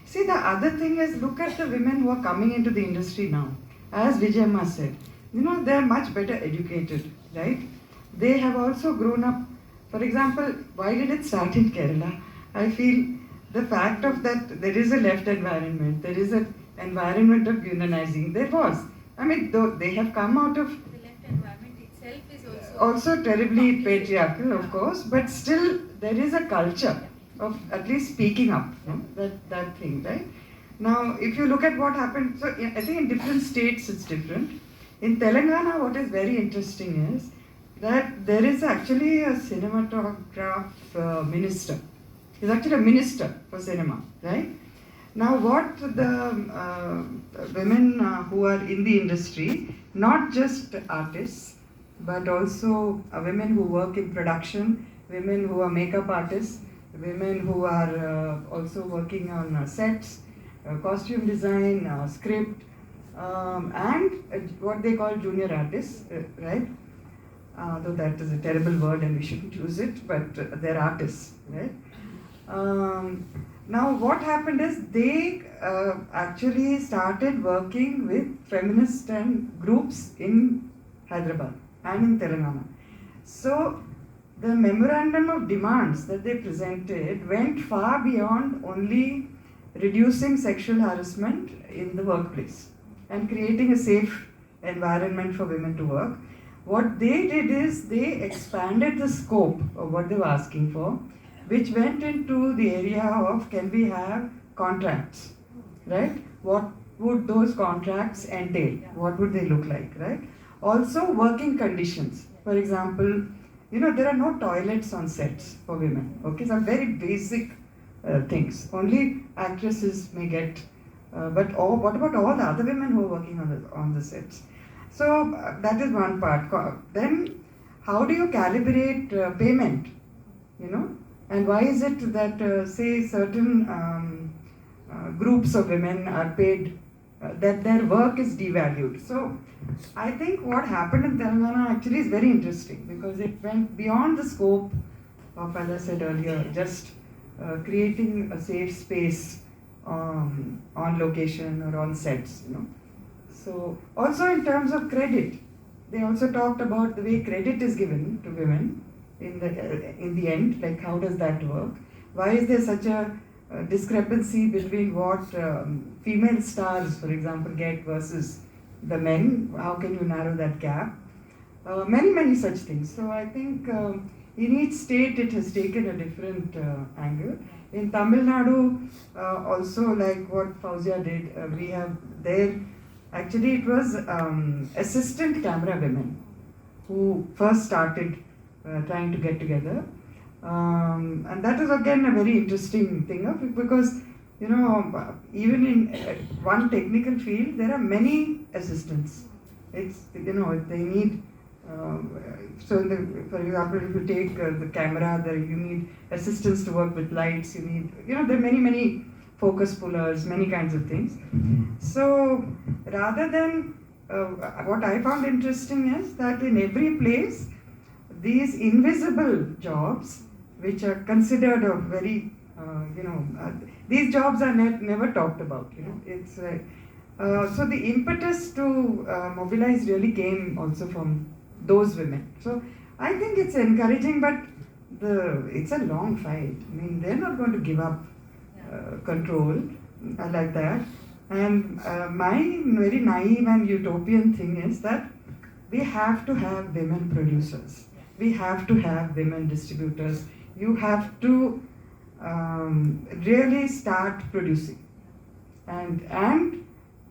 See, the other thing is, look at the women who are coming into the industry now. As Vijayamma said, they are much better educated, right? They have also grown up. For example, why did it start in Kerala? I feel the fact of that there is a left environment, there is an environment of unionizing. There was. I mean, though they have come out of The left environment itself is also terribly patriarchal, of course, but still there is a culture of at least speaking up, that thing, right? Now, if you look at what happened, so I think in different states it's different. In Telangana, what is very interesting is that there is actually a cinematograph minister. He's actually a minister for cinema, right? Now, what the women who are in the industry, not just artists, but also women who work in production, women who are makeup artists, women who are also working on sets, costume design, script, and what they call junior artists, right? Though that is a terrible word and we shouldn't use it, but they're artists, right? Now, what happened is they actually started working with feminist and groups in Hyderabad and in Telangana. So, the memorandum of demands that they presented went far beyond only reducing sexual harassment in the workplace and creating a safe environment for women to work. What they did is they expanded the scope of what they were asking for, which went into the area of, can we have contracts, right? What would those contracts entail? What would they look like, right? Also, working conditions. For example, there are no toilets on sets for women, okay? Some very basic things. Only actresses may get, but what about all the other women who are working on the sets? So that is one part. Then, how do you calibrate payment? And why is it that, say, certain groups of women are paid, that their work is devalued? So, I think what happened in Telangana actually is very interesting because it went beyond the scope of, as I said earlier, just creating a safe space on location or on sets, So, also in terms of credit, they also talked about the way credit is given to women in the end, like how does that work? Why is there such a discrepancy between what female stars, for example, get versus the men? How can you narrow that gap? Many such things. So I think in each state it has taken a different angle. In Tamil Nadu, also like what Fauzia did, we have there, actually it was assistant camera women who first started trying to get together. And that is again a very interesting thing because, even in one technical field, there are many assistants. It's, they need, for example, if you take the camera, you need assistants to work with lights, you need, there are many focus pullers, many kinds of things. So, rather than, what I found interesting is that in every place, these invisible jobs, which are considered a very, these jobs are never talked about. It's so the impetus to mobilize really came also from those women. So I think it's encouraging, but it's a long fight. I mean, they're not going to give up control like that. And my very naive and utopian thing is that we have to have women producers. We have to have women distributors. You have to really start producing and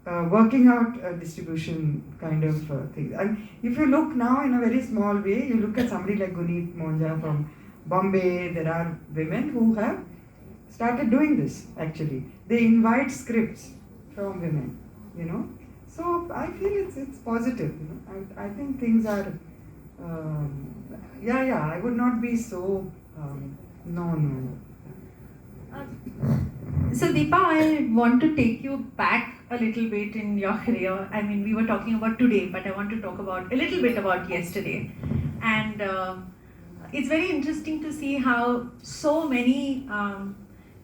working out a distribution kind of thing. And if you look now in a very small way, you look at somebody like Guneet Monja from Bombay, there are women who have started doing this actually. They invite scripts from women, So I feel it's positive, I think things are, I would not be so, no. So Deepa, I want to take you back a little bit in your career. I mean, we were talking about today, but I want to talk about a little bit about yesterday. And it's very interesting to see how so many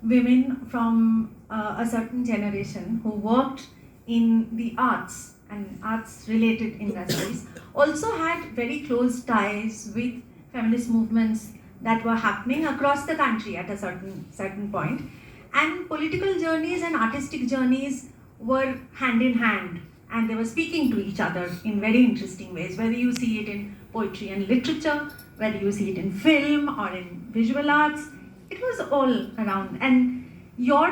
women from a certain generation who worked in the arts and arts related industries also had very close ties with feminist movements that were happening across the country at a certain point. And political journeys and artistic journeys were hand in hand, and they were speaking to each other in very interesting ways, whether you see it in poetry and literature, whether you see it in film or in visual arts, it was all around. And your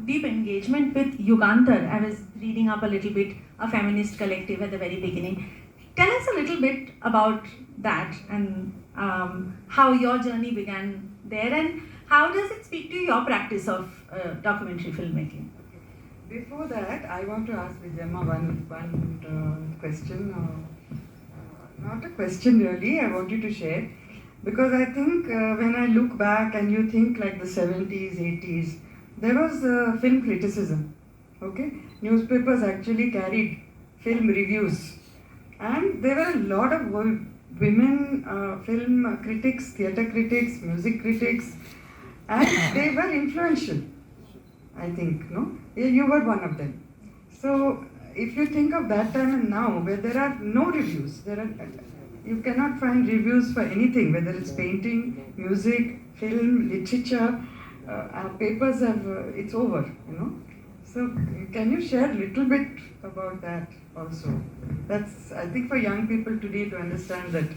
deep engagement with Yugantar, I was reading up a little bit, a feminist collective at the very beginning. Tell us a little bit about that and how your journey began there, and how does it speak to your practice of documentary filmmaking? Before that, I want to ask Vijayamma one question. Not a question really, I want you to share. Because I think when I look back and you think like the 70s, 80s, there was film criticism. Okay? Newspapers actually carried film reviews. And there were a lot of women film critics, theatre critics, music critics, and they were influential, I think, no? You were one of them. So if you think of that time and now, where there are no reviews, you cannot find reviews for anything, whether it's painting, music, film, literature, our papers have, it's over, you know. So can you share a little bit about that also? That's, I think, for young people today to understand that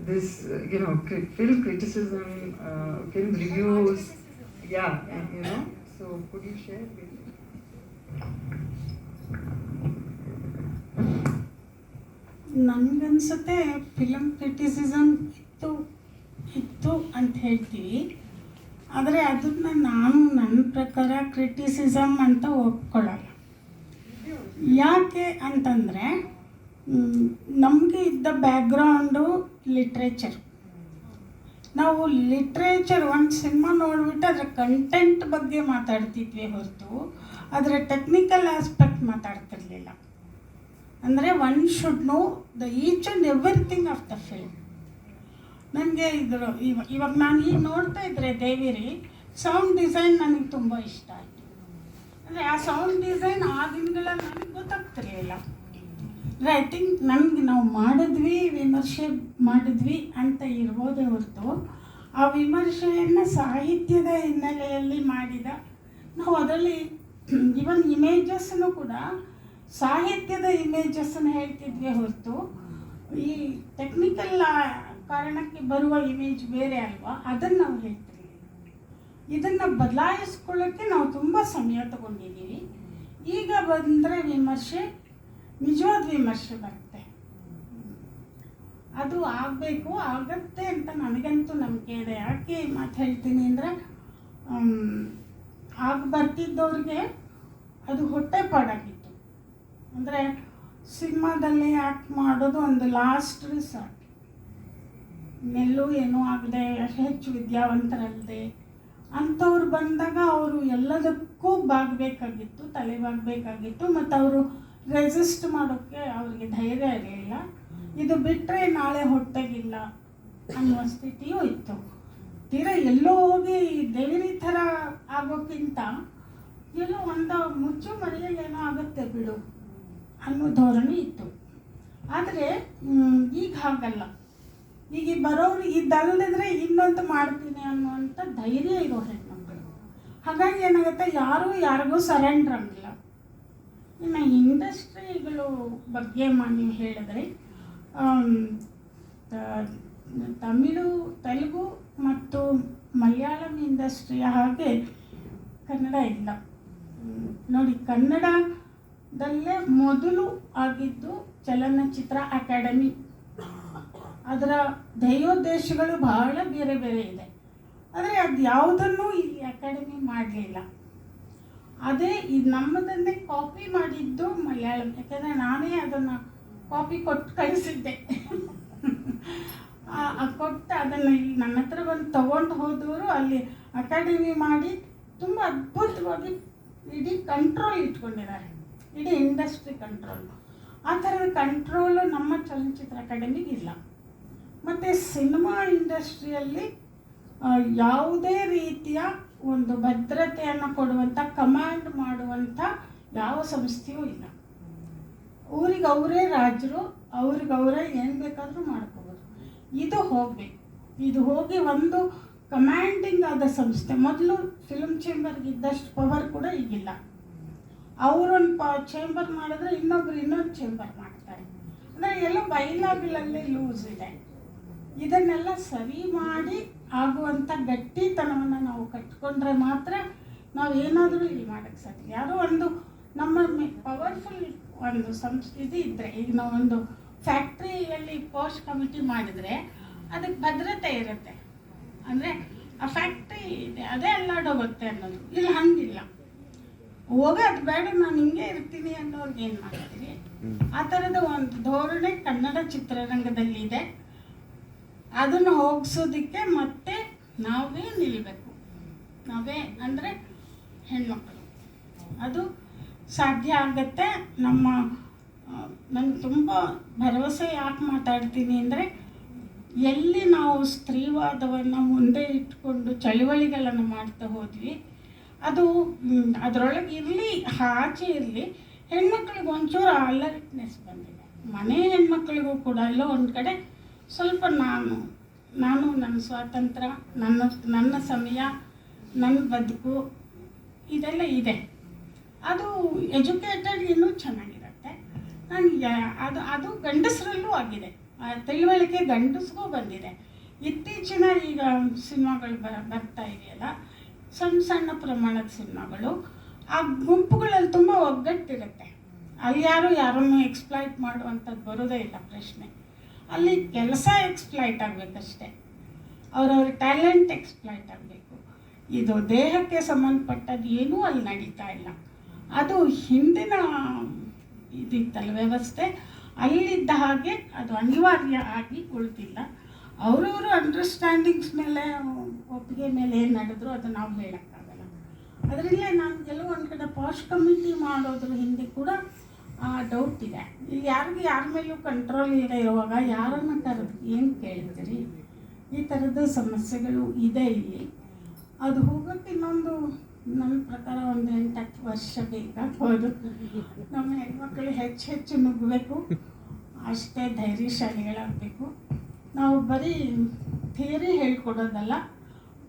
this, film criticism, film reviews, yeah, you know. So could you share with me? ನನಗನ್ಸುತ್ತೆ film criticism ಇತ್ತು ಅಂತ ಹೇಳ್ತೀವಿ, ಆದರೆ ಅದನ್ನು ನಾನು ನನ್ನ ಪ್ರಕಾರ criticism ಅಂತ ಒಪ್ಕೊಳ್ಳಲ್ಲ. ಯಾಕೆ ಅಂತಂದರೆ ನಮಗೆ ಇದ್ದ ಬ್ಯಾಕ್ಗ್ರೌಂಡು ಲಿಟ್ರೇಚರ್. ನಾವು ಲಿಟ್ರೇಚರ್ ಒಂದು ಸಿನಿಮಾ ನೋಡಿಬಿಟ್ಟು ಅದರ ಕಂಟೆಂಟ್ ಬಗ್ಗೆ ಮಾತಾಡ್ತಿದ್ವಿ ಹೊರತು ಅದರ ಟೆಕ್ನಿಕಲ್ ಆಸ್ಪೆಕ್ಟ್ ಮಾತಾಡ್ತಿರ್ಲಿಲ್ಲ. ಅಂದರೆ one should know the each and everything of the film. ನನಗೆ ಇವಾಗ ನಾನು ಈಗ ನೋಡ್ತಾ ಇದ್ದರೆ ದೇವಿರಿ ಸೌಂಡ್ ಡಿಸೈನ್ ನನಗೆ ತುಂಬ ಇಷ್ಟ ಆಯಿತು. ಅಂದರೆ ಆ ಸೌಂಡ್ ಡಿಸೈನ್ ಆ ದಿನಗಳಲ್ಲಿ ನನಗೆ ಗೊತ್ತಾಗ್ತಿರ್ಲಿಲ್ಲ. ಅಂದರೆ ಐ ಥಿಂಕ್ ನಮಗೆ ನಾವು ವಿಮರ್ಶೆ ಮಾಡಿದ್ವಿ ಅಂತ ಇರ್ಬೋದೇ ಹೊರತು ಆ ವಿಮರ್ಶೆಯನ್ನು ಸಾಹಿತ್ಯದ ಹಿನ್ನೆಲೆಯಲ್ಲಿ ಮಾಡಿದ ನಾವು ಅದರಲ್ಲಿ ಇವನ್ ಇಮೇಜಸ್ಸನ್ನು ಕೂಡ ಸಾಹಿತ್ಯದ ಇಮೇಜಸ್ಸನ್ನು ಹೇಳ್ತಿದ್ವಿ ಹೊರತು ಈ ಟೆಕ್ನಿಕಲ್ ಕಾರಣಕ್ಕೆ ಬರುವ ಇಮೇಜ್ ಬೇರೆ ಅಲ್ವಾ, ಅದನ್ನು ನಾವು ಹೇಳ್ತೀವಿ. ಇದನ್ನು ಬದಲಾಯಿಸ್ಕೊಳ್ಳೋಕ್ಕೆ ನಾವು ತುಂಬ ಸಮಯ ತಗೊಂಡಿದ್ದೀವಿ. ಈಗ ಬಂದರೆ ವಿಮರ್ಶೆ, ನಿಜವಾದ ವಿಮರ್ಶೆ ಬರುತ್ತೆ. ಅದು ಆಗಬೇಕು, ಆಗತ್ತೆ ಅಂತ ನನಗಂತೂ ನಂಬಿಕೆ ಇದೆ. ಯಾಕೆ ಈ ಮಾತು ಹೇಳ್ತೀನಿ ಅಂದರೆ ಆಗ ಬರ್ತಿದ್ದವ್ರಿಗೆ ಅದು ಹೊಟ್ಟೆಪಾಡಾಗಿತ್ತು. ಅಂದರೆ ಸಿನಿಮಾದಲ್ಲಿ ಆ್ಯಕ್ಟ್ ಮಾಡೋದು ಒಂದು ಲಾಸ್ಟ್ ರಿಸಾರ್ಟ್. ಎಲ್ಲೂ ಏನೂ ಆಗದೆ, ಹೆಚ್ಚು ವಿದ್ಯಾವಂತರಲ್ಲದೆ ಅಂಥವ್ರು ಬಂದಾಗ ಅವರು ಎಲ್ಲದಕ್ಕೂ ಬಾಗಬೇಕಾಗಿತ್ತು, ತಲೆಬಾಗಬೇಕಾಗಿತ್ತು. ಮತ್ತು ಅವರು ರೆಸಿಸ್ಟ್ ಮಾಡೋಕ್ಕೆ ಅವ್ರಿಗೆ ಧೈರ್ಯ ಇರಲಿಲ್ಲ. ಇದು ಬಿಟ್ಟರೆ ನಾಳೆ ಹೊಟ್ಟೆಗಿಲ್ಲ ಅನ್ನುವ ಸ್ಥಿತಿಯೂ ಇತ್ತು. ತೀರಾ ಎಲ್ಲೋ ಹೋಗಿ ದೇವಿರಿ ಥರ ಆಗೋಕ್ಕಿಂತ ಎಲ್ಲೋ ಒಂದು ಮುಚ್ಚು ಮರೆಯಾಗಿ ಏನೋ ಆಗುತ್ತೆ ಬಿಡು ಅನ್ನೋ ಧೋರಣೆ ಇತ್ತು. ಆದರೆ ಈಗ ಹಾಗಲ್ಲ. ಈಗ ಬರೋರು ಇದಲ್ಲದಿದ್ರೆ ಇನ್ನೊಂದು ಮಾಡ್ತೀನಿ ಅನ್ನುವಂಥ ಧೈರ್ಯ ಇರೋ ಹೆಣ್ಮಕ್ಳು. ಹಾಗಾಗಿ ಏನಾಗುತ್ತೆ, ಯಾರಿಗೂ ಸರೆಂಡ್ರ್ ಆಗಿಲ್ಲ. ಇನ್ನು ಇಂಡಸ್ಟ್ರಿಗಳು ಬಗ್ಗೆ ನೀವು ಹೇಳಿದ್ರೆ ತೆಲುಗು ಮತ್ತು ಮಲಯಾಳಂ ಇಂಡಸ್ಟ್ರಿಯ ಹಾಗೆ ಕನ್ನಡ ಇಲ್ಲ ನೋಡಿ. ಕನ್ನಡದಲ್ಲೇ ಮೊದಲು ಆಗಿದ್ದು ಚಲನಚಿತ್ರ ಅಕಾಡೆಮಿ. ಅದರ ಧ್ಯೇಯೋದ್ದೇಶಗಳು ಬಹಳ ಬೇರೆ ಬೇರೆ ಇದೆ. ಆದರೆ ಅದು ಯಾವುದನ್ನು ಈ ಅಕಾಡೆಮಿ ಮಾಡಲಿಲ್ಲ. ಅದೇ ಇದು ನಮ್ಮದನ್ನೇ ಕಾಪಿ ಮಾಡಿದ್ದು ಮಲಯಾಳಂ. ಯಾಕೆಂದರೆ ನಾನೇ ಅದನ್ನು ಕಾಪಿ ಕೊಟ್ಟು ಕಳಿಸಿದ್ದೆ. ಕೊಟ್ಟು ಅದನ್ನು ಇಲ್ಲಿ ನನ್ನ ಹತ್ರ ಬಂದು ತೊಗೊಂಡು ಹೋದವರು ಅಲ್ಲಿ ಅಕಾಡೆಮಿ ಮಾಡಿ ತುಂಬ ಅದ್ಭುತವಾಗಿ ಇಡೀ ಕಂಟ್ರೋಲ್ ಇಟ್ಕೊಂಡಿದ್ದಾರೆ, ಇಡೀ ಇಂಡಸ್ಟ್ರಿ ಕಂಟ್ರೋಲ್. ಆ ಥರದ ಕಂಟ್ರೋಲು ನಮ್ಮ ಚಲನಚಿತ್ರ ಅಕಾಡೆಮಿಗೆ ಇಲ್ಲ. ಮತ್ತು ಸಿನಿಮಾ ಇಂಡಸ್ಟ್ರಿಯಲ್ಲಿ ಯಾವುದೇ ರೀತಿಯ ಒಂದು ಭದ್ರತೆಯನ್ನು ಕೊಡುವಂಥ, ಕಮಾಂಡ್ ಮಾಡುವಂಥ ಯಾವ ಸಂಸ್ಥೆಯೂ ಇಲ್ಲ. ಊರಿಗೆ ಅವರೇ ರಾಜರು, ಅವ್ರಿಗವರೇ ಏನು ಬೇಕಾದರೂ ಮಾಡ್ಕೋಬೋದು. ಇದು ಹೋಗಬೇಕು. ಇದು ಹೋಗಿ ಒಂದು ಕಮ್ಯಾಂಡಿಂಗ್ ಆದ ಸಂಸ್ಥೆ. ಮೊದಲು ಫಿಲ್ಮ್ ಚೇಂಬರ್ಗೆ ಇದ್ದಷ್ಟು ಪವರ್ ಕೂಡ ಈಗಿಲ್ಲ. ಅವರೊಂದು ಚೇಂಬರ್ ಮಾಡಿದ್ರೆ ಇನ್ನೊಂದು ಚೇಂಬರ್ ಮಾಡ್ತಾರೆ. ಅಂದರೆ ಎಲ್ಲ ಬೈಲಾಬಿಲಲ್ಲಿ ಲೂಸ್ ಇದೆ. ಇದನ್ನೆಲ್ಲ ಸರಿ ಮಾಡಿ ಆಗುವಂಥ ಗಟ್ಟಿತನವನ್ನು ನಾವು ಕಟ್ಕೊಂಡ್ರೆ ಮಾತ್ರ ನಾವು ಏನಾದರೂ ಇಲ್ಲಿ ಮಾಡೋಕ್ಕೆ ಸಾಧ್ಯ. ಯಾರೋ ಒಂದು ನಮ್ಮ ಪವರ್ಫುಲ್ ಒಂದು ಇದು ಇದ್ದರೆ, ಈಗ ನಾವೊಂದು ಫ್ಯಾಕ್ಟ್ರಿಯಲ್ಲಿ ಪೋಸ್ಟ್ ಕಮಿಟಿ ಮಾಡಿದರೆ ಅದಕ್ಕೆ ಭದ್ರತೆ ಇರುತ್ತೆ. ಅಂದರೆ ಆ ಫ್ಯಾಕ್ಟ್ರಿ ಇದೆ, ಅದೇ ಅಲ್ಲಾಡೋಗುತ್ತೆ ಅನ್ನೋದು. ಇಲ್ಲಿ ಹಂಗಿಲ್ಲ, ಹೋಗೋದು ಬೇಡ, ನಾನು ಹಿಂಗೆ ಇರ್ತೀನಿ ಅನ್ನೋರ್ಗೆ ಏನು ಮಾಡ್ತೀರಿ? ಆ ಥರದ ಒಂದು ಧೋರಣೆ ಕನ್ನಡ ಚಿತ್ರರಂಗದಲ್ಲಿದೆ. ಅದನ್ನು ಹೋಗಿಸೋದಕ್ಕೆ ಮತ್ತೆ ನಾವೇ ನಿಲ್ಲಬೇಕು. ನಾವೇ ಅಂದರೆ ಹೆಣ್ಮಕ್ಳು, ಅದು ಸಾಧ್ಯ ಆಗತ್ತೆ. ನನಗೆ ತುಂಬ ಭರವಸೆ ಯಾಕೆ ಮಾತಾಡ್ತೀನಿ ಅಂದರೆ, ಎಲ್ಲಿ ನಾವು ಸ್ತ್ರೀವಾದವನ್ನು ಮುಂದೆ ಇಟ್ಕೊಂಡು ಚಳುವಳಿಗಳನ್ನು ಮಾಡ್ತಾ ಹೋದ್ವಿ, ಅದು ಅದರೊಳಗೆ ಇರಲಿ ಆಚೆ ಇರಲಿ, ಹೆಣ್ಮಕ್ಳಿಗೆ ಒಂಚೂರು ಅಲರ್ಟ್ನೆಸ್ ಬಂದಿದೆ. ಮನೆ ಹೆಣ್ಮಕ್ಳಿಗೂ ಕೂಡ ಎಲ್ಲೋ ಒಂದು ಕಡೆ ಸ್ವಲ್ಪ ನಾನು ನನ್ನ ಸ್ವಾತಂತ್ರ್ಯ, ನನ್ನ ಸಮಯ, ನನ್ನ ಬದುಕು ಇದೆಲ್ಲ ಇದೆ. ಅದು ಎಜುಕೇಟೆಡ್ ಇನ್ನೂ ಚೆನ್ನಾಗಿರುತ್ತೆ. ನನಗೆ ಅದು ಗಂಡಸರಲ್ಲೂ ಆಗಿದೆ. ತಿಳುವಳಿಕೆ ಗಂಡಸ್ಗೂ ಬಂದಿದೆ. ಇತ್ತೀಚಿನ ಈಗ ಸಿನಿಮಾಗಳು ಬರ್ತಾ ಇದೆಯಲ್ಲ, ಸಣ್ಣ ಪ್ರಮಾಣದ ಸಿನಿಮಾಗಳು, ಆ ಗುಂಪುಗಳಲ್ಲಿ ತುಂಬ ಒಗ್ಗಟ್ಟಿರುತ್ತೆ. ಅಲ್ಲಿ ಯಾರನ್ನು ಎಕ್ಸ್ಪ್ಲಾಯ್ಟ್ ಮಾಡುವಂಥದ್ದು ಬರೋದೇ ಇಲ್ಲ ಪ್ರಶ್ನೆ. ಅಲ್ಲಿ ಕೆಲಸ ಎಕ್ಸ್ಪ್ಲಾಯ್ಟ್ ಆಗಬೇಕಷ್ಟೆ, ಅವರವ್ರ ಟ್ಯಾಲೆಂಟ್ ಎಕ್ಸ್ಪ್ಲಾಯ್ಟ್ ಆಗಬೇಕು. ಇದು ದೇಹಕ್ಕೆ ಸಂಬಂಧಪಟ್ಟದ್ದು ಏನೂ ಅಲ್ಲಿ ನಡೀತಾ ಇಲ್ಲ. ಅದು ಹಿಂದಿನ ಇದಿತ್ತಲ್ಲ ವ್ಯವಸ್ಥೆ, ಅಲ್ಲಿದ್ದ ಹಾಗೆ ಅದು ಅನಿವಾರ್ಯ ಆಗಿ ಉಳಿದಿಲ್ಲ. ಅವರವರು ಅಂಡರ್ಸ್ಟ್ಯಾಂಡಿಂಗ್ಸ್ ಮೇಲೆ, ಒಪ್ಪಿಗೆ ಮೇಲೆ ಏನು ನಡೆದ್ರು ಅದು ನಾವು ಹೇಳೋಕ್ಕಾಗಲ್ಲ. ಅದರಲ್ಲೇ ನಾನು ಕೆಲವೊಂದು ಕಡೆ ಪಾಸ್ಟ್ ಕಮಿಟಿ ಮಾಡೋದ್ರ ಹಿಂದೆ ಕೂಡ ಡೌಟ್ ಇದೆ. ಇಲ್ಲಿ ಯಾರ ಮೇಲೂ ಕಂಟ್ರೋಲ್ ಇಲ್ಲದೆ ಇರುವಾಗ ಯಾರನ್ನು ಕರೆದು ಏನು ಕೇಳ್ತೀರಿ? ಈ ಥರದ ಸಮಸ್ಯೆಗಳು ಇದೆ ಇಲ್ಲಿ. ಅದು ಹೋಗೋಕ್ಕೆ ನನ್ನ ಪ್ರಕಾರ ಒಂದು 8-10 ವರ್ಷ ಬೇಕಾಗ್ಬೋದು. ನಮ್ಮ ಹೆಣ್ಮಕ್ಳು ಹೆಚ್ಚು ನುಗ್ಗಬೇಕು, ಅಷ್ಟೇ ಧೈರ್ಯಶಾಲಿಗಳಾಗಬೇಕು. ನಾವು ಬರೀ ಥಿಯರಿ ಹೇಳ್ಕೊಡೋದಲ್ಲ,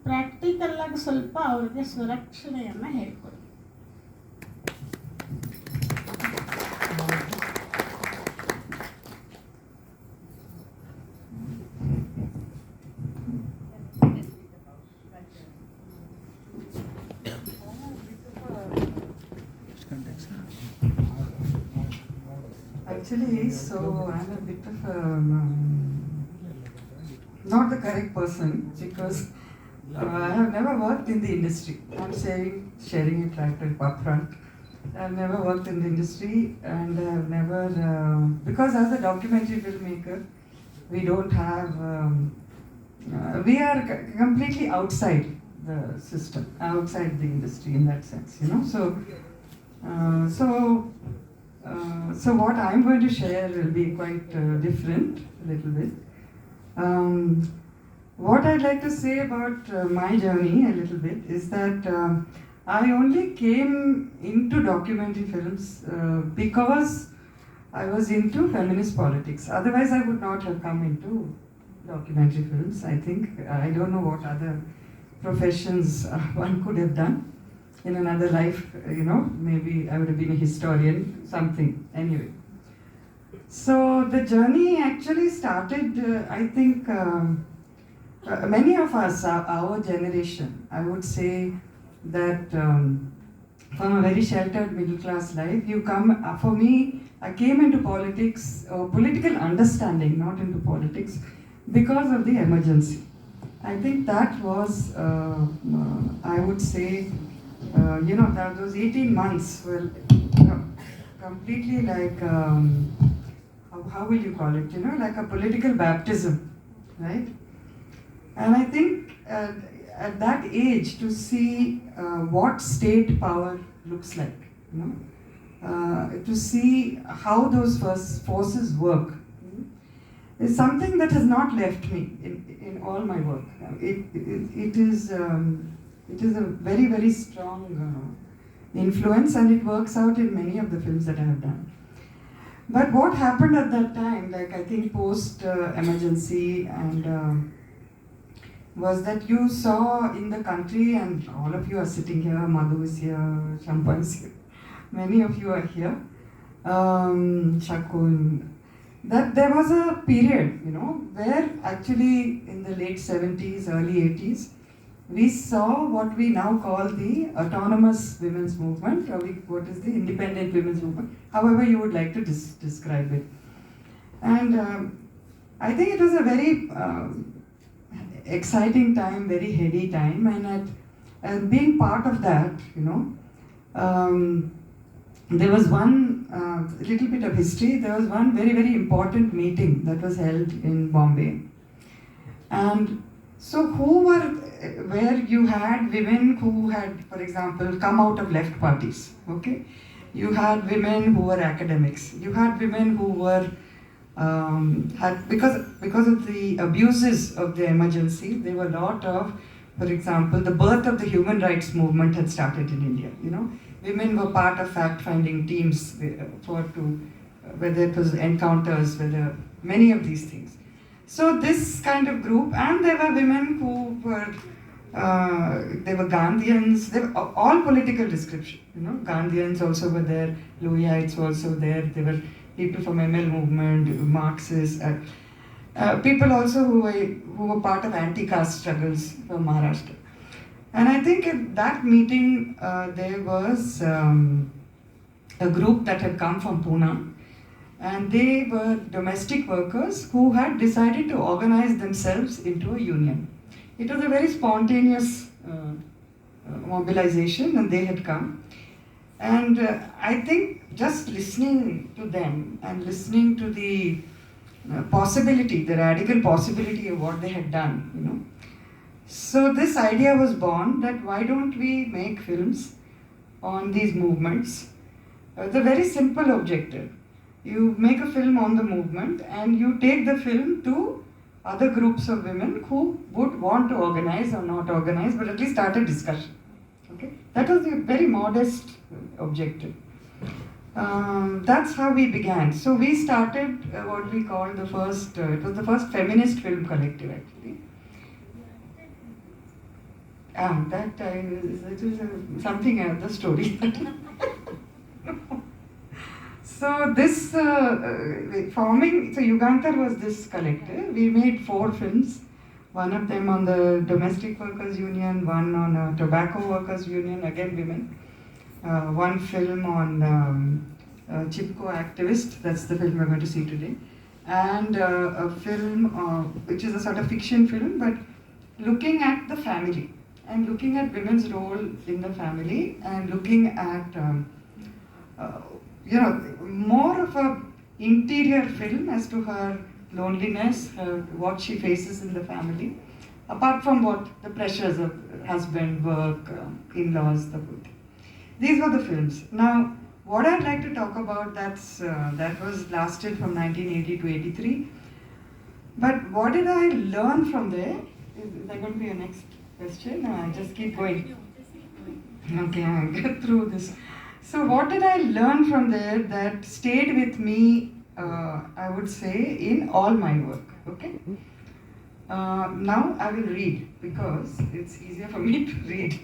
ಪ್ರಾಕ್ಟಿಕಲ್ಲಾಗಿ ಸ್ವಲ್ಪ ಅವ್ರಿಗೆ ಸುರಕ್ಷಣೆಯನ್ನು ಹೇಳ್ಕೊಡ್ಬೇಕು. Actually, so I'm a bit of not the correct person, because I have never worked in the industry. I'm sharing it right up front. I've never worked in the industry, and I've never, because as a documentary filmmaker, we don't have, we are completely outside the system, outside the industry in that sense, you know. So what I'm going to share will be quite different, a little bit. What I'd like to say about my journey a little bit is that I only came into documentary films because I was into feminist politics. Otherwise, I would not have come into documentary films. I think, I don't know what other professions one could have done in another life, you know, maybe I would have been a historian, something, anyway. So the journey actually started, I think, many of us, our generation, I would say that from a very sheltered middle class life, you come, for me, I came into politics, political understanding, not into politics, because of the emergency. I think that was, I would say, you know, that those 18 months were completely like, how will you call it, you know, like a political baptism, right? And I think at that age to see what state power looks like, you know, to see how those forces work, is something that has not left me in all my work. It is a very, very strong influence, and it works out in many of the films that I have done. But what happened at that time, like I think post emergency, and was that you saw in the country, and all of you are sitting here, Madhu is here, Shampa is here, many of you are here, Shakun, that there was a period, you know, where actually in the late 70s, early 80s, we saw what we now call the autonomous women's movement, or what is the independent women's movement, however you would like to describe it. And I think it was a very exciting time, very heady time, and being part of that, you know, there was one little bit of history. There was one very, very important meeting that was held in Bombay. And so where you had women who had, for example, come out of left parties, okay? You had women who were academics. You had women who were, because of the abuses of the emergency, there were a lot of, for example, the birth of the human rights movement had started in India, you know? Women were part of fact-finding teams whether it was encounters, whether many of these things. So this kind of group, and there were women who were, they were Gandhians, they were all political description, you know. Gandhians also were there, Lowiites were also there, there were people from ML movement, Marxists, people also who were part of anti-caste struggles from Maharashtra. And I think at that meeting, there was a group that had come from Pune, and they were domestic workers who had decided to organize themselves into a union. It was a very spontaneous mobilization, and they had come. And I think just listening to them and listening to the possibility, the radical possibility of what they had done, you know. So this idea was born that why don't we make films on these movements? The very simple objective. You make a film on the movement and you take the film to other groups of women who would want to organize or not organize, but at least start a discussion. Okay? That was a very modest objective. That's how we began. So we started what we called the first, it was the first feminist film collective actually. It was something else, the story. So this forming, so Yugantar was this collective. We made 4 films, one of them on the Domestic Workers Union, one on Tobacco Workers Union, again women, one film on Chipko Activist, that's the film we're going to see today, and a film which is a sort of fiction film, but looking at the family, and looking at women's role in the family, and looking at, you know, more of a interior film as to her loneliness, what she faces in the family, apart from what the pressures of husband, work, in-laws, the food. These were the films. Now, what I'd like to talk about, that was lasted from 1980 to 83. But what did I learn from there? Is there going to be a next question? I just keep going. Okay, I'll get through this. So what did I learn from there that stayed with me, I would say, in all my work, okay? Now I will read because it's easier for me to read.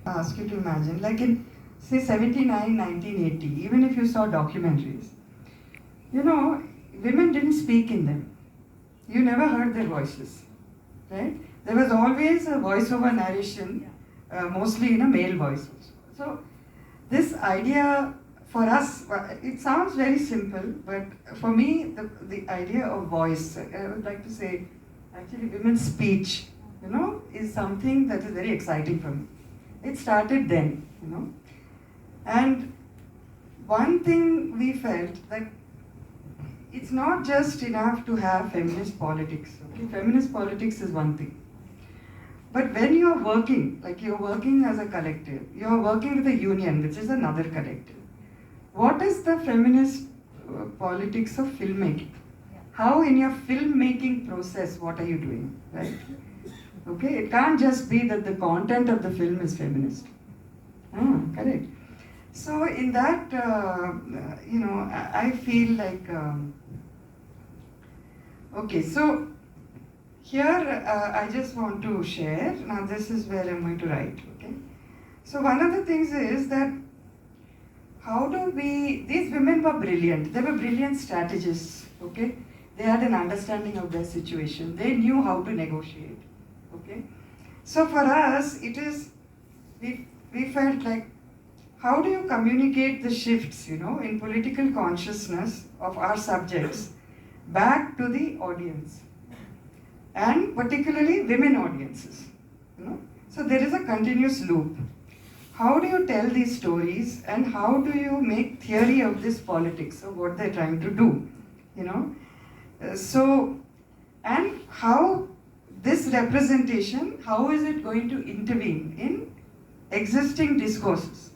Ask you to imagine, like in say 79, 1980, even if you saw documentaries, you know, women didn't speak in them. You never heard their voices, right? There was always a voiceover narration, mostly in a male voice also. So this idea for us, it sounds very simple, but for me, the idea of voice, I would like to say, actually women's speech, is something that is very exciting for me. It started then. And one thing we felt that it's not just enough to have feminist politics. Okay, feminist politics is one thing. But when you're working, like you're working as a collective, you're working with a union, which is another collective. What is the feminist politics of filmmaking? How in your filmmaking process, what are you doing, right? Okay, it can't just be that the content of the film is feminist. Correct. So in that, I feel like, okay, so here I just want to share, now this is where I'm going to write, okay. So one of the things is that these women were brilliant, they were brilliant strategists, okay. They had an understanding of their situation, they knew how to negotiate, okay. So for us, we felt like, how do you communicate the shifts, in political consciousness of our subjects back to the audience, and particularly women audiences, So there is a continuous loop. How do you tell these stories, and how do you make theory of this politics of what they're trying to do, and how this representation, how is it going to intervene in existing discourses?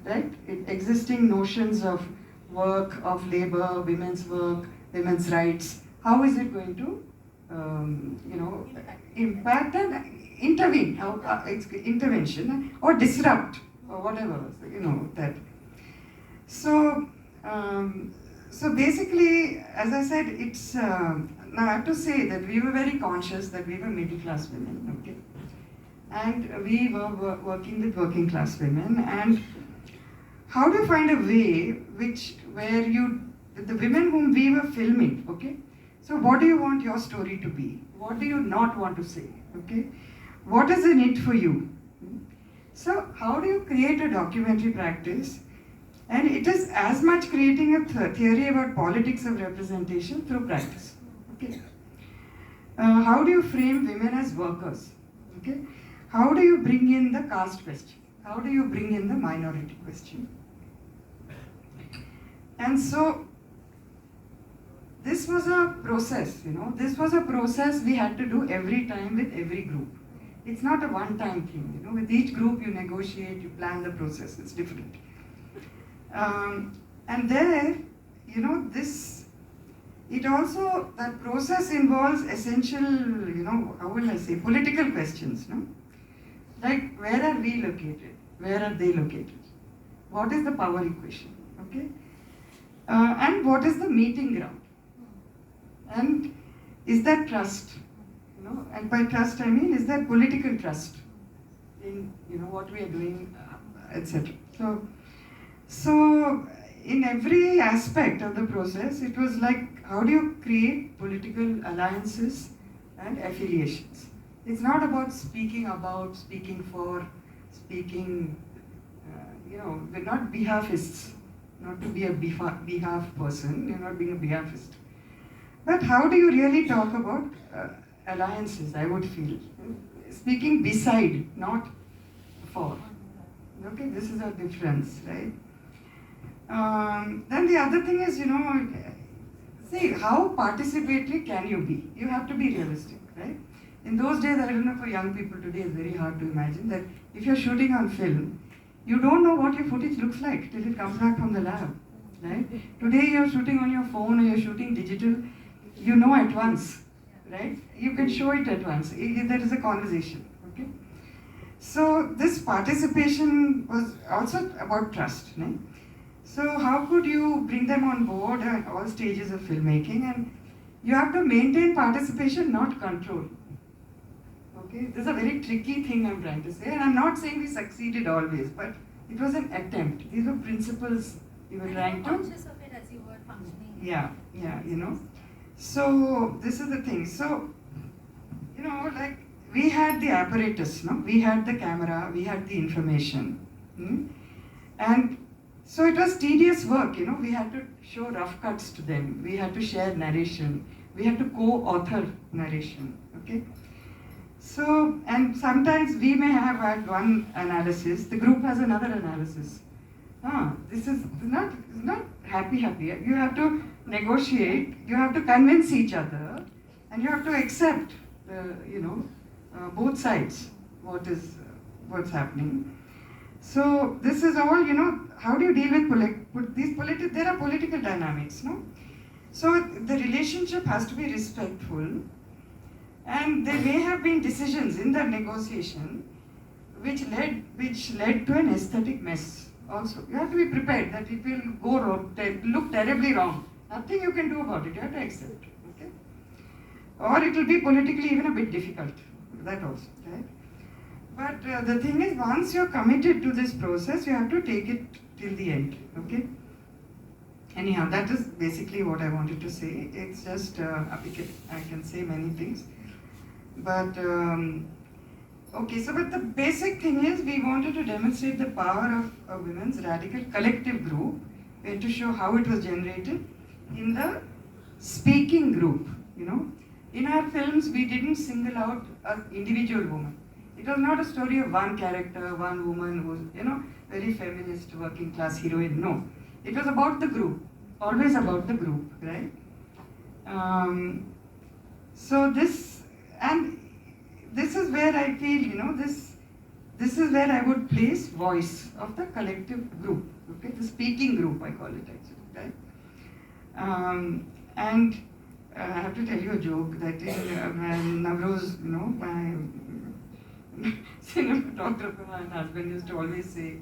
Right? Existing notions of work, of labor, women's work, women's rights. How is it going to, impact and intervene? How intervention or disrupt or whatever, that. So, so basically, as I said, it's now I have to say that we were very conscious that we were middle class women, okay, and we were working with working class women, and how do you find a way where the women whom we were filming, okay? So what do you want your story to be? What do you not want to say, okay? What is in it for you? So how do you create a documentary practice? And it is as much creating a theory about politics of representation through practice, okay? How do you frame women as workers, okay? How do you bring in the caste question? How do you bring in the minority question? And so, this was a process, this was a process we had to do every time with every group. It's not a one-time thing, with each group you negotiate, you plan the process, it's different. And there, that process involves essential, how will I say, political questions, Like, where are we located? Where are they located? What is the power equation, okay? And what is the meeting ground? And is that trust? And by trust I mean, is there political trust in what we are doing, etc. So in every aspect of the process, it was like, how do you create political alliances and affiliations? It's not about, speaking for, we're not behalfists, not to be a behalf person, you're not being a behalfist. But how do you really talk about alliances, I would feel? Speaking beside, not for. Okay, this is a difference, right? Then the other thing is, see, how participatory can you be? You have to be realistic, right? In those days, I don't know, for young people today, it's very hard to imagine that if you're shooting on film, you don't know what your footage looks like till it comes back from the lab, right? Today, you're shooting on your phone or you're shooting digital, you know at once, right? You can show it at once. There is a conversation, okay? So this participation was also about trust, right? So how could you bring them on board at all stages of filmmaking? And you have to maintain participation, not control. Okay, this is a very tricky thing I'm trying to say, and I'm not saying we succeeded always, but it was an attempt. These were principles we were trying to. Conscious of it as you were functioning. Yeah, So this is the thing. So, like we had the apparatus, we had the camera, we had the information, and so it was tedious work. We had to show rough cuts to them. We had to share narration. We had to co-author narration. Okay. So, and sometimes we may have had one analysis, the group has another analysis. This is not happy. You have to negotiate, you have to convince each other, and you have to accept, both sides, what's happening. So this is all, how do you deal with there are political dynamics, no? So the relationship has to be respectful, and there may have been decisions in that negotiation which led to an aesthetic mess also. You have to be prepared that it will go wrong, look terribly wrong. Nothing you can do about it, you have to accept, okay? Or it will be politically even a bit difficult, that also, right? But the thing is, once you're committed to this process, you have to take it till the end, okay? Anyhow, that is basically what I wanted to say. It's just, I can say many things. But, okay, so but the basic thing is, we wanted to demonstrate the power of a women's radical collective group. We had to show how it was generated in the speaking group, In our films, we didn't single out an individual woman. It was not a story of one character, one woman who's, very feminist, working class heroine. No. It was about the group, always about the group, right? So this is where I feel, this is where I would place voice of the collective group, okay? The speaking group, I call it actually, right? And I have to tell you a joke that when Navroz, my cinematographer and husband used to always say,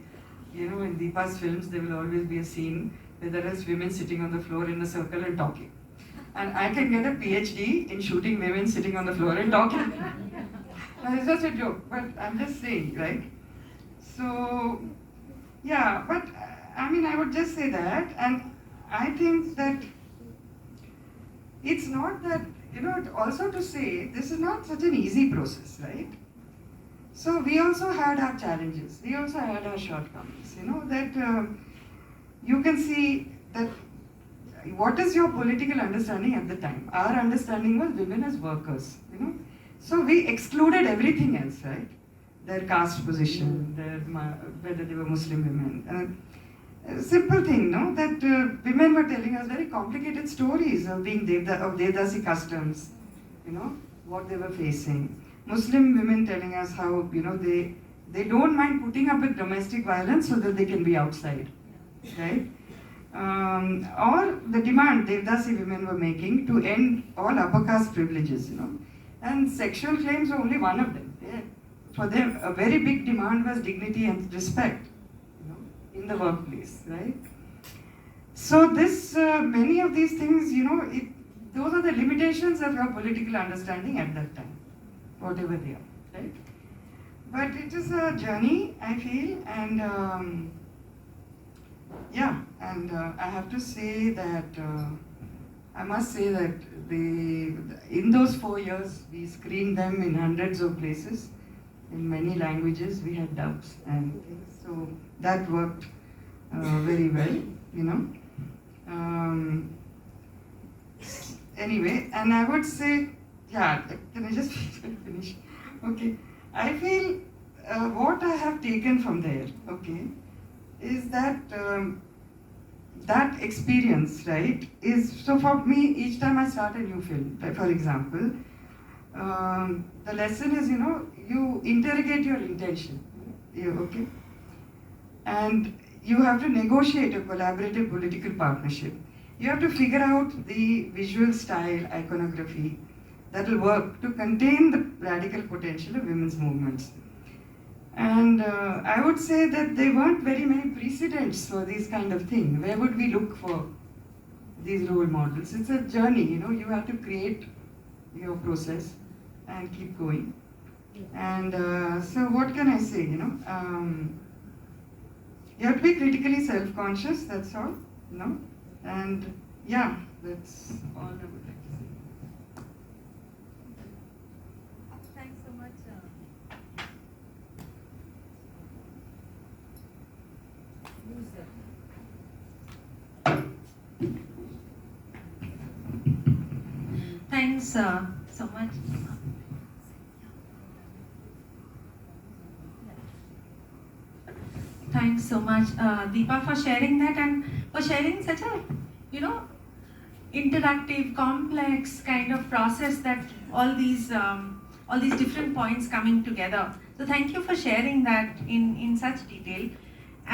in Deepa's films, there will always be a scene where there is women sitting on the floor in a circle and talking. And I can get a PhD in shooting women sitting on the floor and talking. Now, it's just a joke, but I'm just saying, right? So, yeah, but I would just say that, and I think that it's not that, also to say, this is not such an easy process, right? So we also had our challenges, we also had our shortcomings, that you can see that what is your political understanding at the time? Our understanding was women as workers, So we excluded everything else, right? Their caste position, whether they were Muslim women. A simple thing, that women were telling us very complicated stories of being of Devdasi customs, what they were facing. Muslim women telling us how, they don't mind putting up with domestic violence so that they can be outside, right? Or the demand Devdasi women were making to end all upper caste privileges, And sexual claims were only one of them. For them, a very big demand was dignity and respect, in the workplace, right? So this, many of these things, those are the limitations of your political understanding at that time, whatever they are, right? But it is a journey, I feel, and I have to say that, I must say that in those 4 years, we screened them in hundreds of places, in many languages. We had dubs and things, so that worked very well, Anyway, and I would say, can I just finish? Okay, I feel what I have taken from there, okay, is that that experience, right, is, so for me, each time I start a new film, for example, the lesson is, you interrogate your intention, okay, and you have to negotiate a collaborative political partnership. You have to figure out the visual style, iconography that will work to contain the radical potential of women's movements. And I would say that there weren't very many precedents for this kind of thing. Where would we look for these role models? It's a journey, you have to create your process and keep going. And so what can I say, you have to be critically self-conscious, that's all, and that's all I would like to say. Thanks so much. Thanks so much. Thanks so much, Deepa, for sharing that and for sharing such a, you know, interactive, complex kind of process that all these different points coming together. So thank you for sharing that in such detail.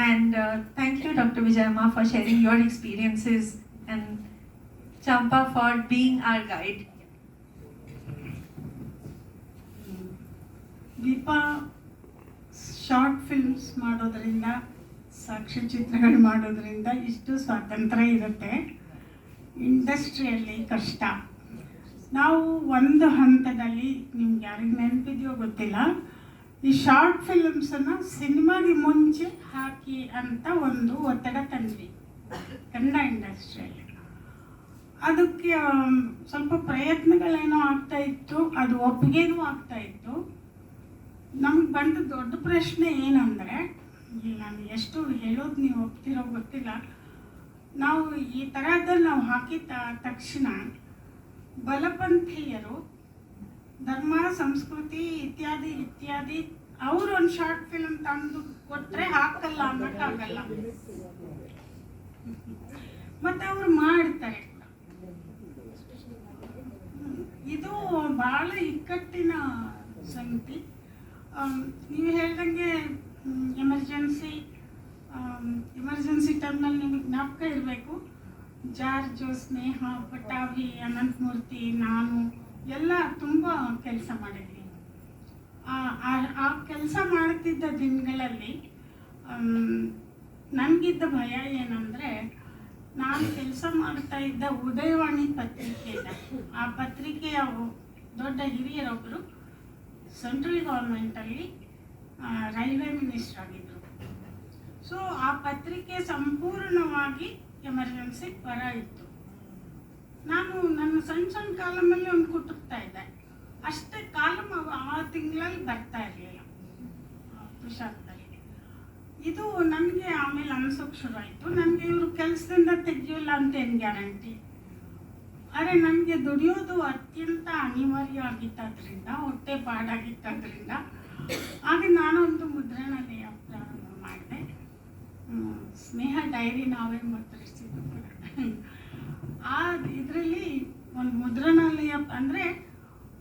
And thank you, Dr. Vijayamma, for sharing your experiences, and Champa for being our guide. Deepa short films ಮಾಡೋದ್ರಿಂದ, ಸಾಕ್ಷ್ಯಚಿತ್ರಗಳು ಮಾಡೋದ್ರಿಂದ ಇಷ್ಟು ಸ್ವಾತಂತ್ರ್ಯ ಇರುತ್ತೆ. ಇಂಡಸ್ಟ್ರಿಯಲ್ಲಿ ಕಷ್ಟ. ನಾವು ಒಂದು ಹಂತದಲ್ಲಿ, ನಿಮ್ಗೆ ಯಾರಿಗೆ ನೆನಪಿದೆಯೋ ಗೊತ್ತಿಲ್ಲ, ಈ ಶಾರ್ಟ್ ಫಿಲ್ಮ್ಸನ್ನು ಸಿನಿಮಾಗೆ ಮುಂಚೆ ಹಾಕಿ ಅಂತ ಒಂದು ಒತ್ತಡ ತಂದ್ವಿ ಕನ್ನಡ ಇಂಡಸ್ಟ್ರಿಯಲ್ಲಿ. ಅದಕ್ಕೆ ಸ್ವಲ್ಪ ಪ್ರಯತ್ನಗಳೇನೋ ಆಗ್ತಾ ಇತ್ತು, ಅದು ಒಪ್ಪಿಗೆನೂ ಆಗ್ತಾ ಇತ್ತು. ನಮ್ಗೆ ಬಂದ ದೊಡ್ಡ ಪ್ರಶ್ನೆ ಏನಂದರೆ, ನಾನು ಎಷ್ಟು ಹೇಳೋದು ನೀವು ಒಪ್ತಿರೋ ಗೊತ್ತಿಲ್ಲ, ನಾವು ಈ ಥರದಲ್ಲಿ ನಾವು ಹಾಕಿದ ತಕ್ಷಣ ಬಲಪಂಥೀಯರು ಧರ್ಮ, ಸಂಸ್ಕೃತಿ ಇತ್ಯಾದಿ ಇತ್ಯಾದಿ ಅವರು ಒಂದು ಶಾರ್ಟ್ ಫಿಲ್ಮ್ ತಂದು ಕೊಟ್ಟರೆ ಹಾಕಲ್ಲ ಅನ್ನೋಕ್ಕಾಗಲ್ಲ, ಮತ್ತು ಅವರು ಮಾಡ್ತಾರೆ. ಇದು ಭಾಳ ಇಕ್ಕಟ್ಟಿನ ಸಂಗತಿ. ನೀವು ಹೇಳ್ದಂಗೆ ಎಮರ್ಜೆನ್ಸಿ ಟೈಮ್ನಲ್ಲಿ ನಿಮಗೆ ಜ್ಞಾಪಕ ಇರಬೇಕು, ಜಾರ್ಜು, ಸ್ನೇಹ, ಪಟಾಭಿ, ಅನಂತಮೂರ್ತಿ, ನಾನು ಎಲ್ಲ ತುಂಬ ಕೆಲಸ ಮಾಡಿದ್ವಿ. ಆ ಕೆಲಸ ಮಾಡ್ತಿದ್ದ ದಿನಗಳಲ್ಲಿ ನನಗಿದ್ದ ಭಯ ಏನಂದರೆ, ನಾನು ಕೆಲಸ ಮಾಡ್ತಾ ಇದ್ದ ಉದಯವಾಣಿ ಪತ್ರಿಕೆ ಇದೆ. ಆ ಪತ್ರಿಕೆಯ ದೊಡ್ಡ ಹಿರಿಯರೊಬ್ಬರು ಸೆಂಟ್ರಲ್ ಗೌರ್ಮೆಂಟಲ್ಲಿ ರೈಲ್ವೆ ಮಿನಿಸ್ಟರ್ ಆಗಿದ್ದರು. ಸೊ ಆ ಪತ್ರಿಕೆ ಸಂಪೂರ್ಣವಾಗಿ ಎಮರ್ಜೆನ್ಸಿ ಪರ ಇತ್ತು. ನಾನು ನನ್ನ ಸಣ್ಣ ಕಾಲಮಲ್ಲಿ ಒಂದು ಕುಟುಕ್ತಾ ಇದ್ದೆ, ಅಷ್ಟೇ ಕಾಲಮ್ ಆ ತಿಂಗಳಲ್ಲಿ ಬರ್ತಾ ಇರಲಿಲ್ಲ ತುಷಾರದಲ್ಲಿ. ಇದು ನನಗೆ ಆಮೇಲೆ ಅನ್ಸೋಕ್ಕೆ ಶುರು ಆಯಿತು, ನನಗೆ ಇವರು ಕೆಲಸದಿಂದ ತೆಗಿಯೋಲ್ಲ ಅಂತ ಏನು ಗ್ಯಾರಂಟಿ. ಆದರೆ ನನಗೆ ದುಡಿಯೋದು ಅತ್ಯಂತ ಅನಿವಾರ್ಯ ಆಗಿದ್ದರಿಂದ, ಹೊಟ್ಟೆ ಪಾಡಾಗಿದ್ದರಿಂದ, ಆಗ ನಾನೊಂದು ಮುದ್ರಣಾಲಯ ಪ್ರಾರಂಭ ಮಾಡಿದೆ. ಸ್ನೇಹ ಡೈರಿ ನಾವೇ ಮುದ್ರಿಸಿದ್ದು ಕೂಡ. ಆ ಇದರಲ್ಲಿ ಒಂದು ಮುದ್ರಣಾಲಯ ಅಂದರೆ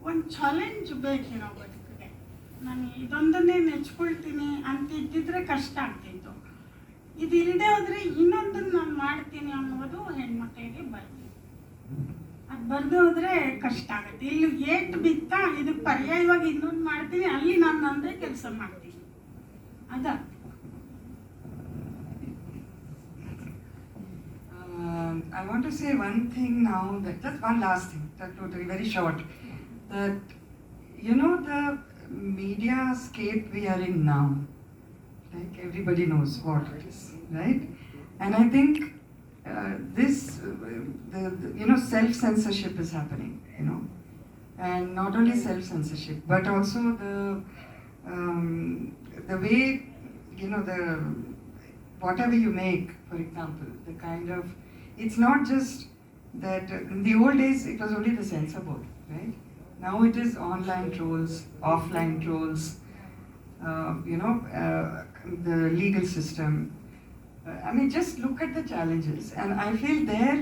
ಒಂದು ಚಾಲೆಂಜ್ ಬೇಕೇನೋ ಬದುಕಿಗೆ. ನಾನು ಇದೊಂದನ್ನೇ ನೆಚ್ಕೊಳ್ತೀನಿ ಅಂತ ಇದ್ದಿದ್ರೆ ಕಷ್ಟ ಆಗ್ತಿತ್ತು. ಇದು ಇಲ್ಲದೆ ಹೋದರೆ ಇನ್ನೊಂದನ್ನು ನಾನು ಮಾಡ್ತೀನಿ ಅನ್ನೋದು ಹೆಣ್ಮಕ್ಳಿಗೆ ಬರ್ತೀನಿ. ಅದು ಬರದೆ ಹೋದರೆ ಕಷ್ಟ ಆಗುತ್ತೆ. ಇಲ್ಲಿ ಏಟ್ ಬಿತ್ತ ಇದಕ್ಕೆ ಪರ್ಯಾಯವಾಗಿ ಇನ್ನೊಂದು ಮಾಡ್ತೀನಿ, ಅಲ್ಲಿ ನಾನು ನಂದೇ ಕೆಲಸ ಮಾಡ್ತೀನಿ. ಅದ I want to say one thing now, that just one last thing, that will be very short, that you know the media scape we are in now, like everybody knows what it is, right? And I think this you know, self-censorship is happening, you know, and not only self-censorship but also the way, you know, the whatever you make, for example, the kind of, it's not just that in the old days it was only the censor board, right? Now it is online trolls, offline trolls, you know, the legal system. I mean, just look at the challenges, and I feel there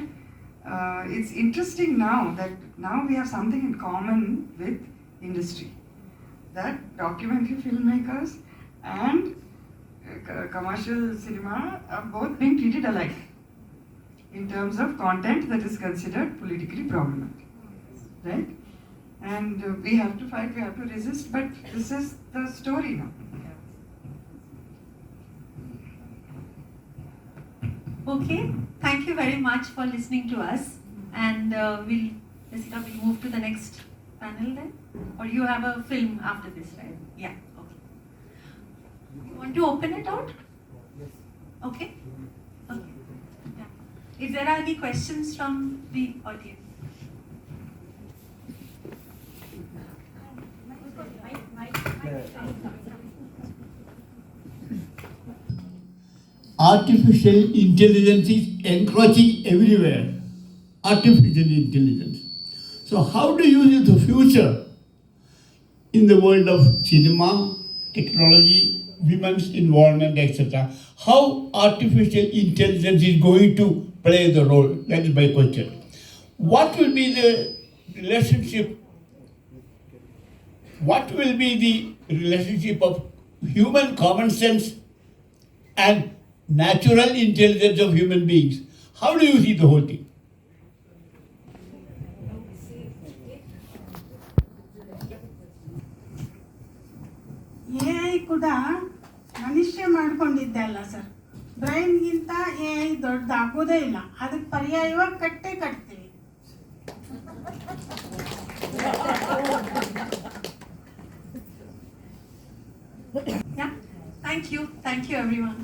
it's interesting now that now we have something in common with industry, that documentary filmmakers and commercial cinema are both being treated alike in terms of content that is considered politically problematic, right? And we have to fight, we have to resist, but this is the story now. Okay, thank you very much for listening to us, and Jessica, we'll move to the next panel then, or you have a film after this, right? Yeah, okay. You want to open it out? Okay? Okay. Yeah. If there are any questions from the audience. Artificial intelligence is encroaching everywhere. Artificial intelligence. So how do you use the future in the world of cinema, technology, women's involvement, etc. How artificial intelligence is going to play the role? That is my question. What will be the relationship? What will be the relationship of human common sense and natural intelligence of human beings? How do you see the whole thing? A I ಕೂಡ ಮನುಷ್ಯ ಮಾಡ್ಕೊಂಡಿದ್ದೆ ಅಲ್ಲ sir. ಬ್ರೈನ್ಗಿಂತ A I ದೊಡ್ಡದಾಗೋದೇ ಇಲ್ಲ. ಅದಕ್ಕೆ ಪರ್ಯಾಯವಾಗಿ ಕಟ್ತೀವಿ. Yeah, thank you everyone.